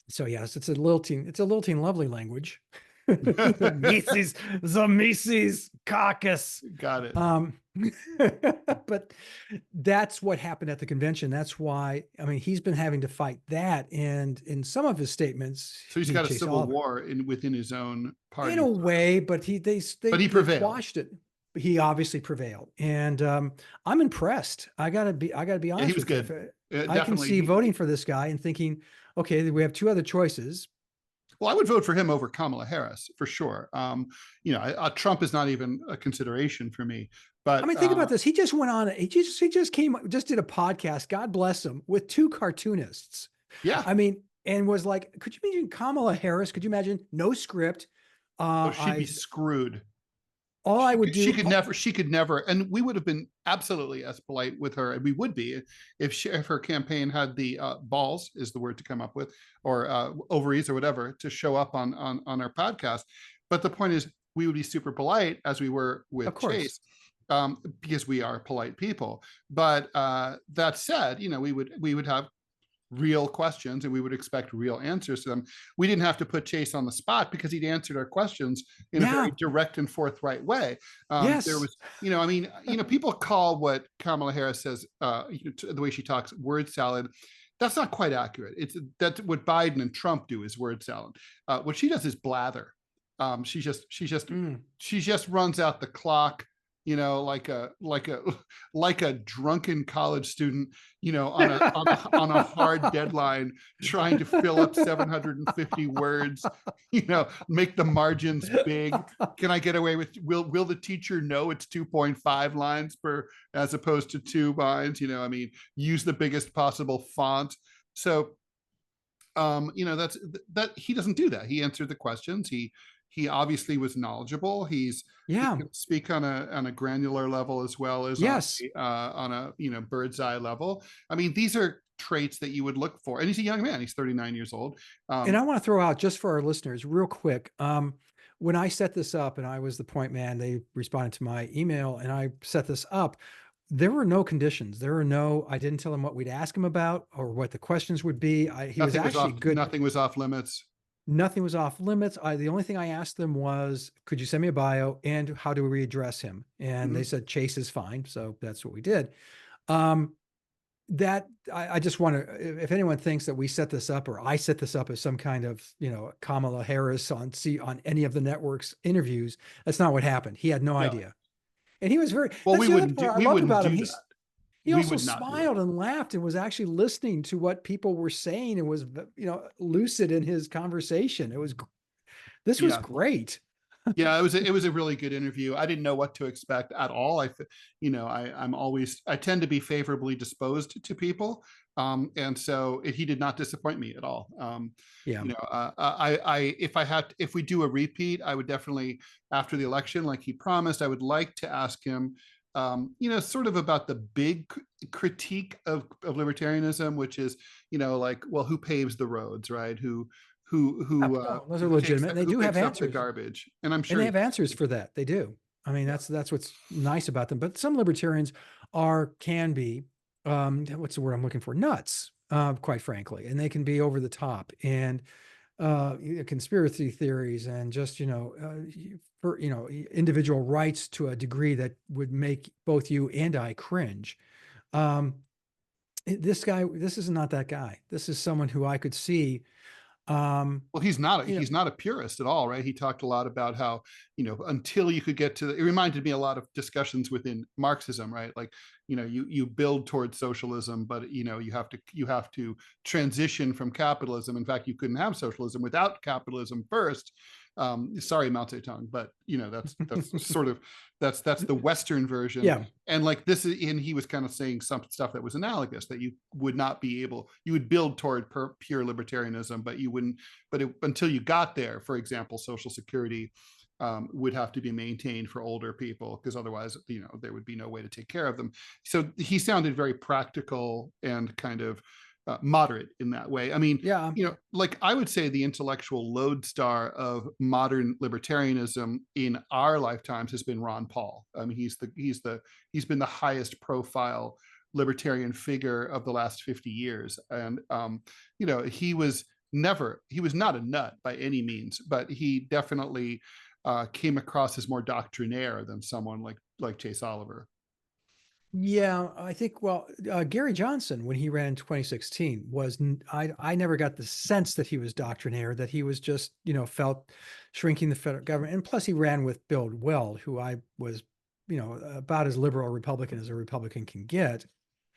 [SPEAKER 1] So yes, it's a lilting lovely language. the Mises caucus.
[SPEAKER 2] Got it.
[SPEAKER 1] But that's what happened at the convention. That's why, I mean, he's been having to fight that. And in some of his statements,
[SPEAKER 2] so he's got a civil war within his own party.
[SPEAKER 1] In a way, but he
[SPEAKER 2] prevailed.
[SPEAKER 1] Quashed it. He obviously prevailed. And I'm impressed. I gotta be honest.
[SPEAKER 2] Yeah, he was
[SPEAKER 1] with
[SPEAKER 2] good.
[SPEAKER 1] you. I can see voting for this guy and thinking, okay, we have two other choices.
[SPEAKER 2] Well, I would vote for him over Kamala Harris for sure. Trump is not even a consideration for me. But
[SPEAKER 1] I mean, think about this. He just went on. He just did a podcast. God bless him, with two cartoonists.
[SPEAKER 2] Yeah.
[SPEAKER 1] I mean, and was like, could you imagine Kamala Harris? Could you imagine no script?
[SPEAKER 2] She'd be screwed.
[SPEAKER 1] All I would do.
[SPEAKER 2] She could never. And we would have been absolutely as polite with her, and we would be if her campaign had the balls, is the word to come up with, or ovaries or whatever, to show up on our podcast. But the point is, we would be super polite, as we were with Chase, because we are polite people. But that said, we would have real questions and we would expect real answers to them. We didn't have to put Chase on the spot because he'd answered our questions in a very direct and forthright way.
[SPEAKER 1] Yes.
[SPEAKER 2] There was, people call what Kamala Harris says, the way she talks, word salad. That's not quite accurate. That's what Biden and Trump do, is word salad. What she does is blather. She just runs out the clock, like a drunken college student, on a hard deadline, trying to fill up 750 words, make the margins big. Can I get away with, will the teacher know it's 2.5 lines per, as opposed to 2 lines? Use the biggest possible font. So, that he doesn't do that. He answered the questions. He obviously was knowledgeable. He can speak on a granular level as well as on a bird's eye level. These are traits that you would look for. And he's a young man. He's 39 years old.
[SPEAKER 1] And I want to throw out, just for our listeners, real quick, when I set this up and I was the point man, they responded to my email and I set this up. There were no conditions. I didn't tell him what we'd ask him about or what the questions would be. He was actually good.
[SPEAKER 2] Nothing was off limits.
[SPEAKER 1] Nothing was off limits. The only thing I asked them was, could you send me a bio and how do we address him? And they said, Chase is fine. So that's what we did. I just want to, if anyone thinks that we set this up or I set this up as some kind of, Kamala Harris on any of the network's interviews, that's not what happened. He had no idea. And he was very,
[SPEAKER 2] well, we wouldn't do that.
[SPEAKER 1] He also smiled and laughed and was actually listening to what people were saying and was, lucid in his conversation. This was great.
[SPEAKER 2] Yeah, it was a really good interview. I didn't know what to expect at all. I tend to be favorably disposed to people. And so he did not disappoint me at all. If we do a repeat, I would definitely, after the election, like he promised, I would like to ask him, sort of about the big critique of libertarianism, which is, well, who paves the roads, right? Those
[SPEAKER 1] are legitimate. They do have answers.
[SPEAKER 2] The garbage, and I'm sure
[SPEAKER 1] they have answers for that. They do. That's what's nice about them. But some libertarians can be, what's the word I'm looking for? Nuts, quite frankly, and they can be over the top and conspiracy theories and just for individual rights to a degree that would make both you and I cringe. This is not that guy. This is someone who I could see.
[SPEAKER 2] Well, he's not a purist at all, right? He talked a lot about how, until you could get to it reminded me a lot of discussions within Marxism, right? Like, you build towards socialism, but you have to transition from capitalism. In fact, you couldn't have socialism without capitalism first. Sorry, Mao Zedong, but that's sort of that's the Western version.
[SPEAKER 1] Yeah.
[SPEAKER 2] And like and he was kind of saying some stuff that was analogous, that you would not be able, you would build toward pure libertarianism, but you wouldn't, until you got there, for example, Social Security would have to be maintained for older people, because otherwise, there would be no way to take care of them. So he sounded very practical and kind of moderate in that way. Like I would say the intellectual lodestar of modern libertarianism in our lifetimes has been Ron Paul. He's been the highest profile libertarian figure of the last 50 years. And, he was not a nut by any means, but he definitely came across as more doctrinaire than someone like Chase Oliver.
[SPEAKER 1] Yeah, I think, Gary Johnson, when he ran in 2016, I never got the sense that he was doctrinaire, that he was just, felt shrinking the federal government. And plus he ran with Bill Weld, who I was, about as liberal Republican as a Republican can get.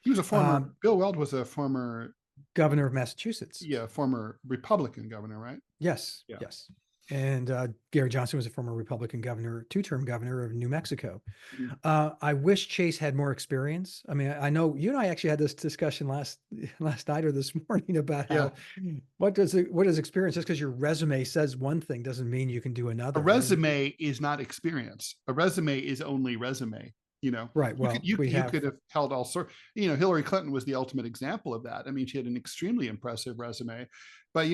[SPEAKER 2] He was a former, Bill Weld was a former
[SPEAKER 1] governor of Massachusetts.
[SPEAKER 2] Yeah, former Republican governor, right?
[SPEAKER 1] Yes, yeah. Yes. And Gary Johnson was a former Republican governor, 2-term governor of New Mexico. I wish Chase had more experience. I know you and I actually had this discussion last night or this morning about how what does experience, just because your resume says one thing doesn't mean you can do another.
[SPEAKER 2] A resume is not experience. A resume is only resume.
[SPEAKER 1] Right. Well,
[SPEAKER 2] you could have held all sorts. Hillary Clinton was the ultimate example of that. She had an extremely impressive resume, but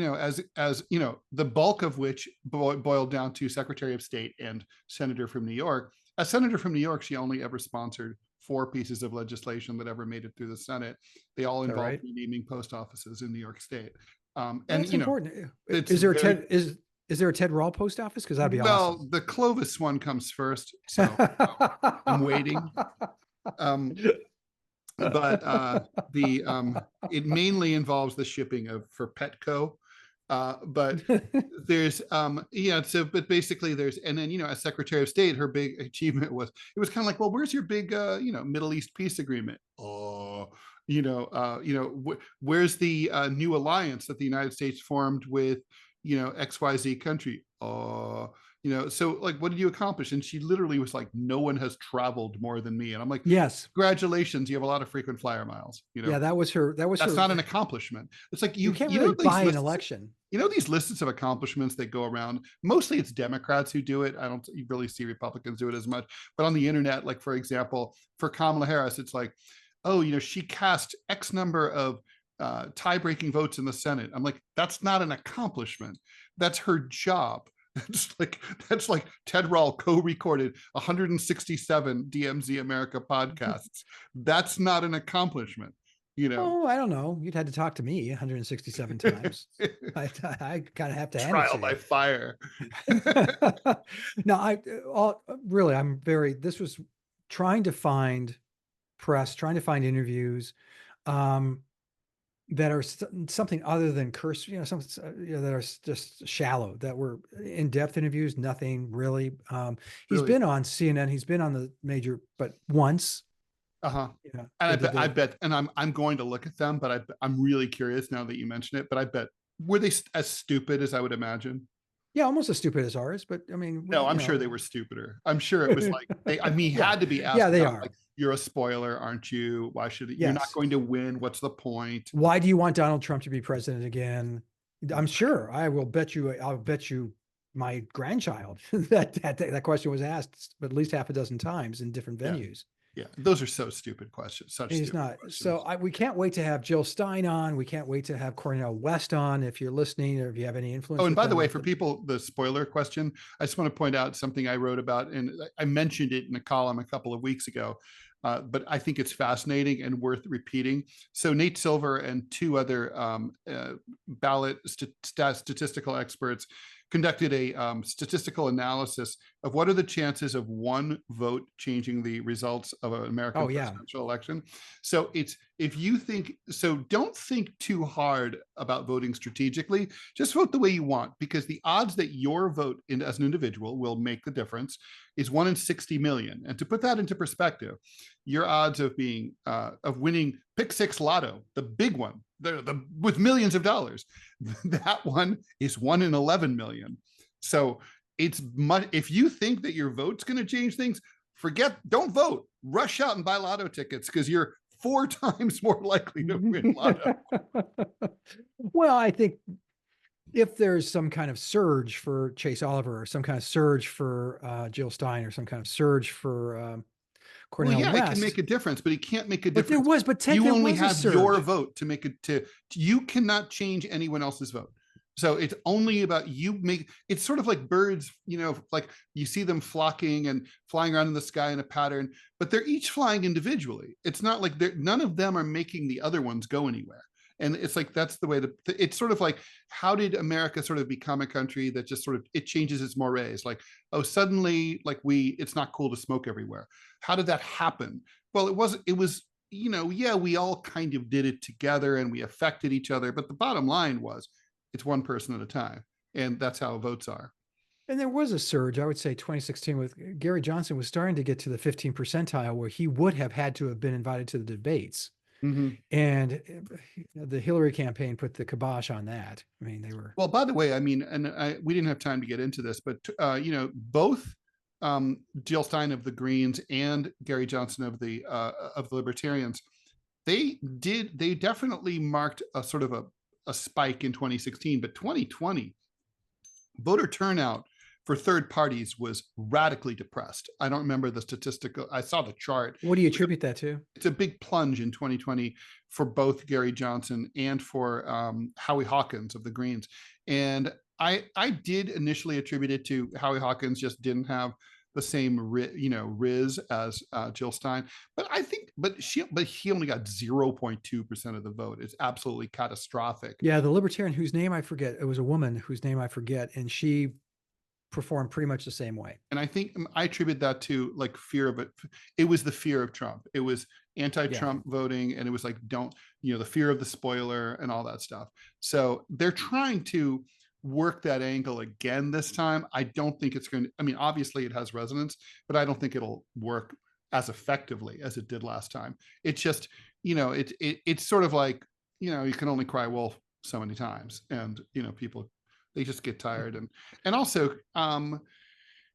[SPEAKER 2] as the bulk of which boiled down to Secretary of State and Senator from New York. As Senator from New York, she only ever sponsored 4 pieces of legislation that ever made it through the Senate. They all involved renaming post offices in New York State. And it's
[SPEAKER 1] important. Is there a Ted Rall post office? Because that'd be awesome.
[SPEAKER 2] Well, the Clovis one comes first, so I'm waiting. But it mainly involves the shipping for Petco, But there's but basically there's, and then as Secretary of State, her big achievement was, it was kind of like, well, where's your big Middle East peace agreement? Oh, where's the new alliance that the United States formed with XYZ country? So like, what did you accomplish? And she literally was like, no one has traveled more than me. And I'm like,
[SPEAKER 1] yes,
[SPEAKER 2] congratulations, you have a lot of frequent flyer miles.
[SPEAKER 1] Yeah, that was her.
[SPEAKER 2] That's not an accomplishment. It's like
[SPEAKER 1] you can't really buy an election.
[SPEAKER 2] These lists of accomplishments that go around, mostly it's Democrats who do it. I don't really see Republicans do it as much, but on the internet, like for example, for Kamala Harris, it's like, oh, she cast X number of tie-breaking votes in the Senate. I'm like, that's not an accomplishment. That's her job. That's like Ted Rall co-recorded 167 DMZ America podcasts. That's not an accomplishment.
[SPEAKER 1] Oh, I don't know. You'd had to talk to me 167 times. I kind of have to
[SPEAKER 2] trial by fire.
[SPEAKER 1] No, this was trying to find press, trying to find interviews that are something other than curse, that are just shallow, that were in-depth interviews, nothing really. He's been on CNN, he's been on the major, but once.
[SPEAKER 2] And I bet, and I'm going to look at them, but I'm really curious now that you mention it, but I bet, were they as stupid as I would imagine?
[SPEAKER 1] Yeah, almost as stupid as ours, but I mean,
[SPEAKER 2] no, I'm sure they were stupider. I'm sure it was like, he had to be asked.
[SPEAKER 1] Yeah, they are.
[SPEAKER 2] Like, you're a spoiler, aren't you? Why should it? You're not going to win. What's the point?
[SPEAKER 1] Why do you want Donald Trump to be president again? I'm sure I'll bet you my grandchild that question was asked at least half a dozen times in different venues.
[SPEAKER 2] Yeah, those are so stupid questions.
[SPEAKER 1] He's not. Questions. So we can't wait to have Jill Stein on. We can't wait to have Cornel West on. If you're listening, or if you have any influence.
[SPEAKER 2] Oh, and by the way, for people, the spoiler question, I just want to point out something I wrote about, and I mentioned it in a column a couple of weeks ago, but I think it's fascinating and worth repeating. So Nate Silver and two other ballot statistical experts conducted a statistical analysis of what are the chances of one vote changing the results of an American presidential election. So don't think too hard about voting strategically. Just vote the way you want, because the odds that your vote as an individual will make the difference is 1 in 60 million. And to put that into perspective, your odds of winning Pick Six Lotto, the big one, with millions of dollars, that one is 1 in 11 million. So it's much. If you think that your vote's going to change things, don't vote. Rush out and buy lotto tickets, because you're 4 times more likely to win lotto.
[SPEAKER 1] Well, I think if there's some kind of surge for Chase Olver, or some kind of surge for Jill Stein, or some kind of surge for Cornel West,
[SPEAKER 2] it can make a difference, but he can't make a difference.
[SPEAKER 1] But
[SPEAKER 2] you only have your vote to make it. You cannot change anyone else's vote. So it's only about you. It's sort of like birds, like you see them flocking and flying around in the sky in a pattern, but they're each flying individually. It's not like none of them are making the other ones go anywhere. And it's like, that's the way it's sort of like, how did America sort of become a country that just sort of, it changes its mores? Like, oh, suddenly, like it's not cool to smoke everywhere. How did that happen? Well, it was, we all kind of did it together and we affected each other. But the bottom line was, it's one person at a time. And that's how votes are.
[SPEAKER 1] And there was a surge, I would say 2016, with Gary Johnson was starting to get to the 15 percentile where he would have had to have been invited to the debates.
[SPEAKER 2] Mm-hmm.
[SPEAKER 1] And the Hillary campaign put the kibosh on that. I mean, they were.
[SPEAKER 2] Well, by the way, we didn't have time to get into this, but both Jill Stein of the Greens and Gary Johnson of the Libertarians, they definitely marked a sort of a spike in 2016, but 2020 voter turnout for third parties was radically depressed. I don't remember the statistical, I saw the chart.
[SPEAKER 1] What do you attribute that to?
[SPEAKER 2] It's a big plunge in 2020 for both Gary Johnson and for Howie Hawkins of the Greens. And I did initially attribute it to Howie Hawkins just didn't have the same riz as Jill Stein, but he only got 0.2% of the vote. It's absolutely catastrophic.
[SPEAKER 1] Yeah, the Libertarian whose name I forget, it was a woman whose name I forget, and she performed pretty much the same way.
[SPEAKER 2] And I think I attribute that to like fear of it. It was the fear of Trump. It was anti-Trump voting, and it was like, don't, the fear of the spoiler and all that stuff. So they're trying to work that angle again this time. I don't think it's going to, I mean, obviously it has resonance, but I don't think it'll work as effectively as it did last time. It's just, it's sort of like, you can only cry wolf so many times, and people, they just get tired. And also, I mean,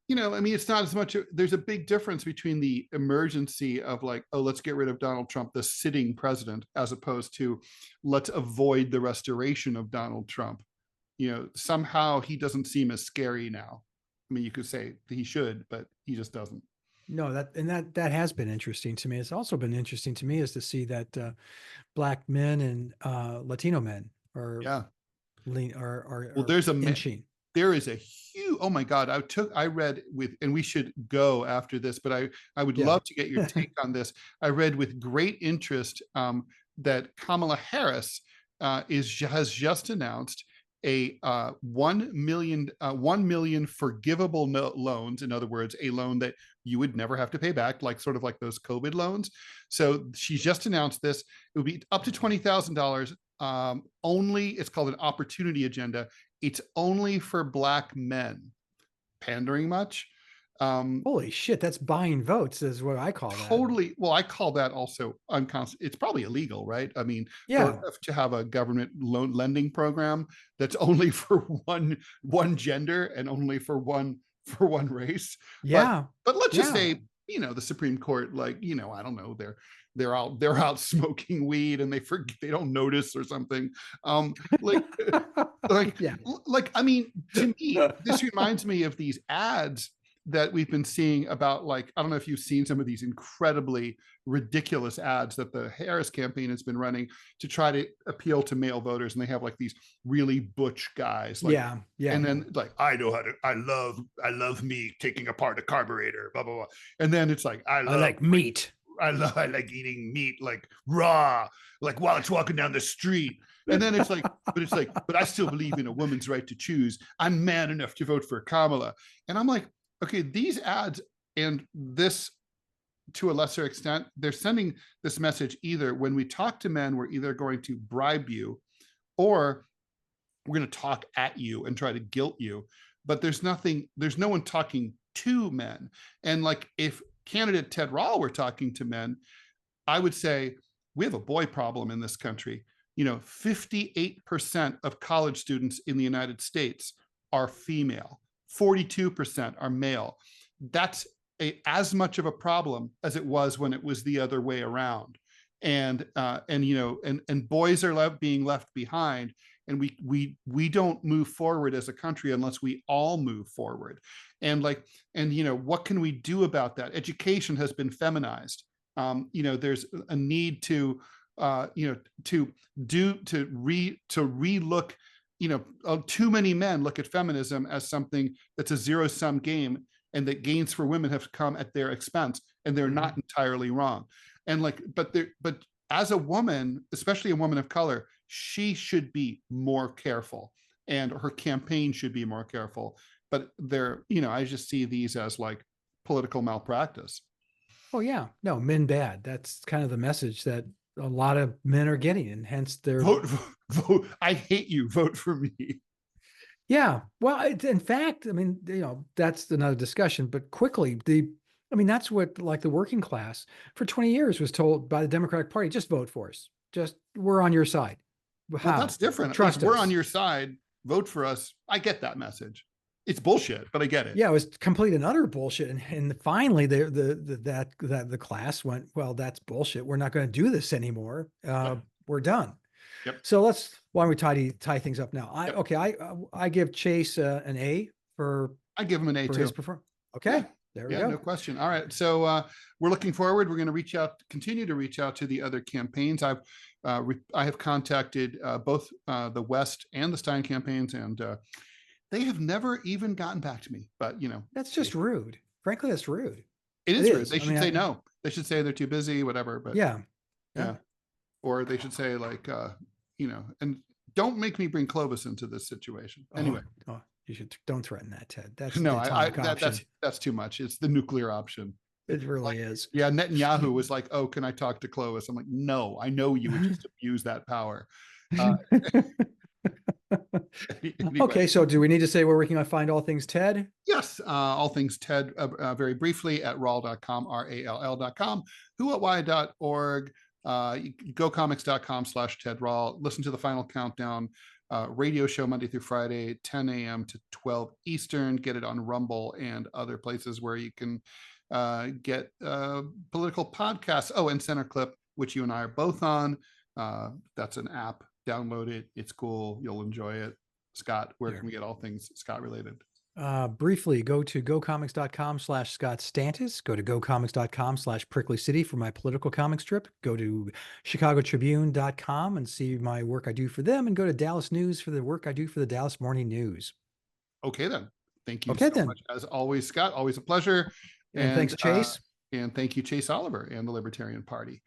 [SPEAKER 2] it's not as much, there's a big difference between the emergency of like, oh, let's get rid of Donald Trump, the sitting president, as opposed to let's avoid the restoration of Donald Trump. Somehow he doesn't seem as scary now. I mean, you could say he should, but he just doesn't.
[SPEAKER 1] No, that has been interesting to me. It's also been interesting to me is to see that Black men and Latino men are
[SPEAKER 2] well, there's a
[SPEAKER 1] inching.
[SPEAKER 2] There is a huge, oh my God, I read with, and we should go after this, but I would love to get your take on this. I read with great interest that Kamala Harris has just announced a 1 million forgivable loans. In other words, a loan that you would never have to pay back, like sort of like those COVID loans. So she's just announced this. It would be up to $20,000. Only, it's called an opportunity agenda. It's only for Black men. Pandering much?
[SPEAKER 1] Holy shit, that's buying votes is what I call that.
[SPEAKER 2] Totally. Well, I call that also unconstitutional. It's probably illegal, right? I mean, to have a government loan lending program that's only for one gender and only for one race.
[SPEAKER 1] Yeah.
[SPEAKER 2] But let's just say, the Supreme Court, like, I don't know, they're out smoking weed and they don't notice or something. Like I mean, to me, this reminds me of these ads that we've been seeing about, like, I don't know if you've seen some of these incredibly ridiculous ads that the Harris campaign has been running to try to appeal to male voters. And they have like these really butch guys. Like, and then like, I love me taking apart a carburetor, blah, blah, blah. And then it's like, I like
[SPEAKER 1] meat.
[SPEAKER 2] I like eating meat, like raw, like while it's walking down the street. And then it's like, but I still believe in a woman's right to choose. I'm man enough to vote for Kamala. And I'm like, okay, these ads and this, to a lesser extent, they're sending this message: either when we talk to men, we're either going to bribe you or we're going to talk at you and try to guilt you. But there's no one talking to men. And like, if candidate Ted Rall were talking to men, I would say we have a boy problem in this country. 58% of college students in the United States are female. 42% are male. That's as much of a problem as it was when it was the other way around. And boys are being left behind. And we don't move forward as a country unless we all move forward. And what can we do about that? Education has been feminized. There's a need to relook. Too many men look at feminism as something that's a zero-sum game, and that gains for women have come at their expense, and they're not entirely wrong. And but as a woman, especially a woman of color, she should be more careful, and her campaign should be more careful. But I just see these as like political malpractice.
[SPEAKER 1] Oh yeah, no, men bad. That's kind of the message that a lot of men are getting, and hence their
[SPEAKER 2] vote. I hate you. Vote for me.
[SPEAKER 1] Yeah. Well, in fact, I mean, that's another discussion, but quickly, that's what, like, the working class for 20 years was told by the Democratic Party: just vote for us. Just, we're on your side.
[SPEAKER 2] Well, that's different.
[SPEAKER 1] Trust us.
[SPEAKER 2] We're on your side. Vote for us. I get that message. It's bullshit, but I get it.
[SPEAKER 1] Yeah, it was complete and utter bullshit. And finally, the class went, well, that's bullshit. We're not going to do this anymore. We're done.
[SPEAKER 2] Yep.
[SPEAKER 1] So why don't we tie things up now? I give Chase an A for.
[SPEAKER 2] I give him an A too.
[SPEAKER 1] Okay.
[SPEAKER 2] Yeah.
[SPEAKER 1] There we go.
[SPEAKER 2] No question. All right. So we're looking forward. We're going to continue to reach out to the other campaigns. I have contacted both the West and the Stein campaigns, and they have never even gotten back to me. But
[SPEAKER 1] that's just rude. Frankly, that's rude.
[SPEAKER 2] It is rude. They should say no. They should say they're too busy, whatever. But
[SPEAKER 1] yeah.
[SPEAKER 2] Or they should say, like, and don't make me bring Clovis into this situation. Anyway.
[SPEAKER 1] don't threaten that, Ted. That's
[SPEAKER 2] No,
[SPEAKER 1] the atomic option.
[SPEAKER 2] that's too much. It's the nuclear option.
[SPEAKER 1] It really is.
[SPEAKER 2] Yeah, Netanyahu was like, "Oh, can I talk to Clovis?" I'm like, "No, I know you would just abuse that power." Anyway.
[SPEAKER 1] Okay, so do we need to say where we can find all things Ted?
[SPEAKER 2] Yes, all things Ted, very briefly at rall.com, rall.com, whoatwhy.org, gocomics.com/Ted Rall. Listen to the Final Countdown radio show Monday through Friday, 10 a.m. to 12 Eastern. Get it on Rumble and other places where you can get political podcasts. Oh, and Center Clip, which you and I are both on. That's an app. Download it. It's cool. You'll enjoy it. Scott, where can we get all things Scott related?
[SPEAKER 1] Briefly, go to gocomics.com/Scott Stantis. Go to gocomics.com/Prickly City for my political comic strip. Go to chicagotribune.com and see my work I do for them, and go to Dallas News for the work I do for the Dallas Morning News.
[SPEAKER 2] Okay, then. Thank you so much. As always, Scott, always a pleasure.
[SPEAKER 1] And thanks, Chase.
[SPEAKER 2] And thank you, Chase Olver and the Libertarian Party.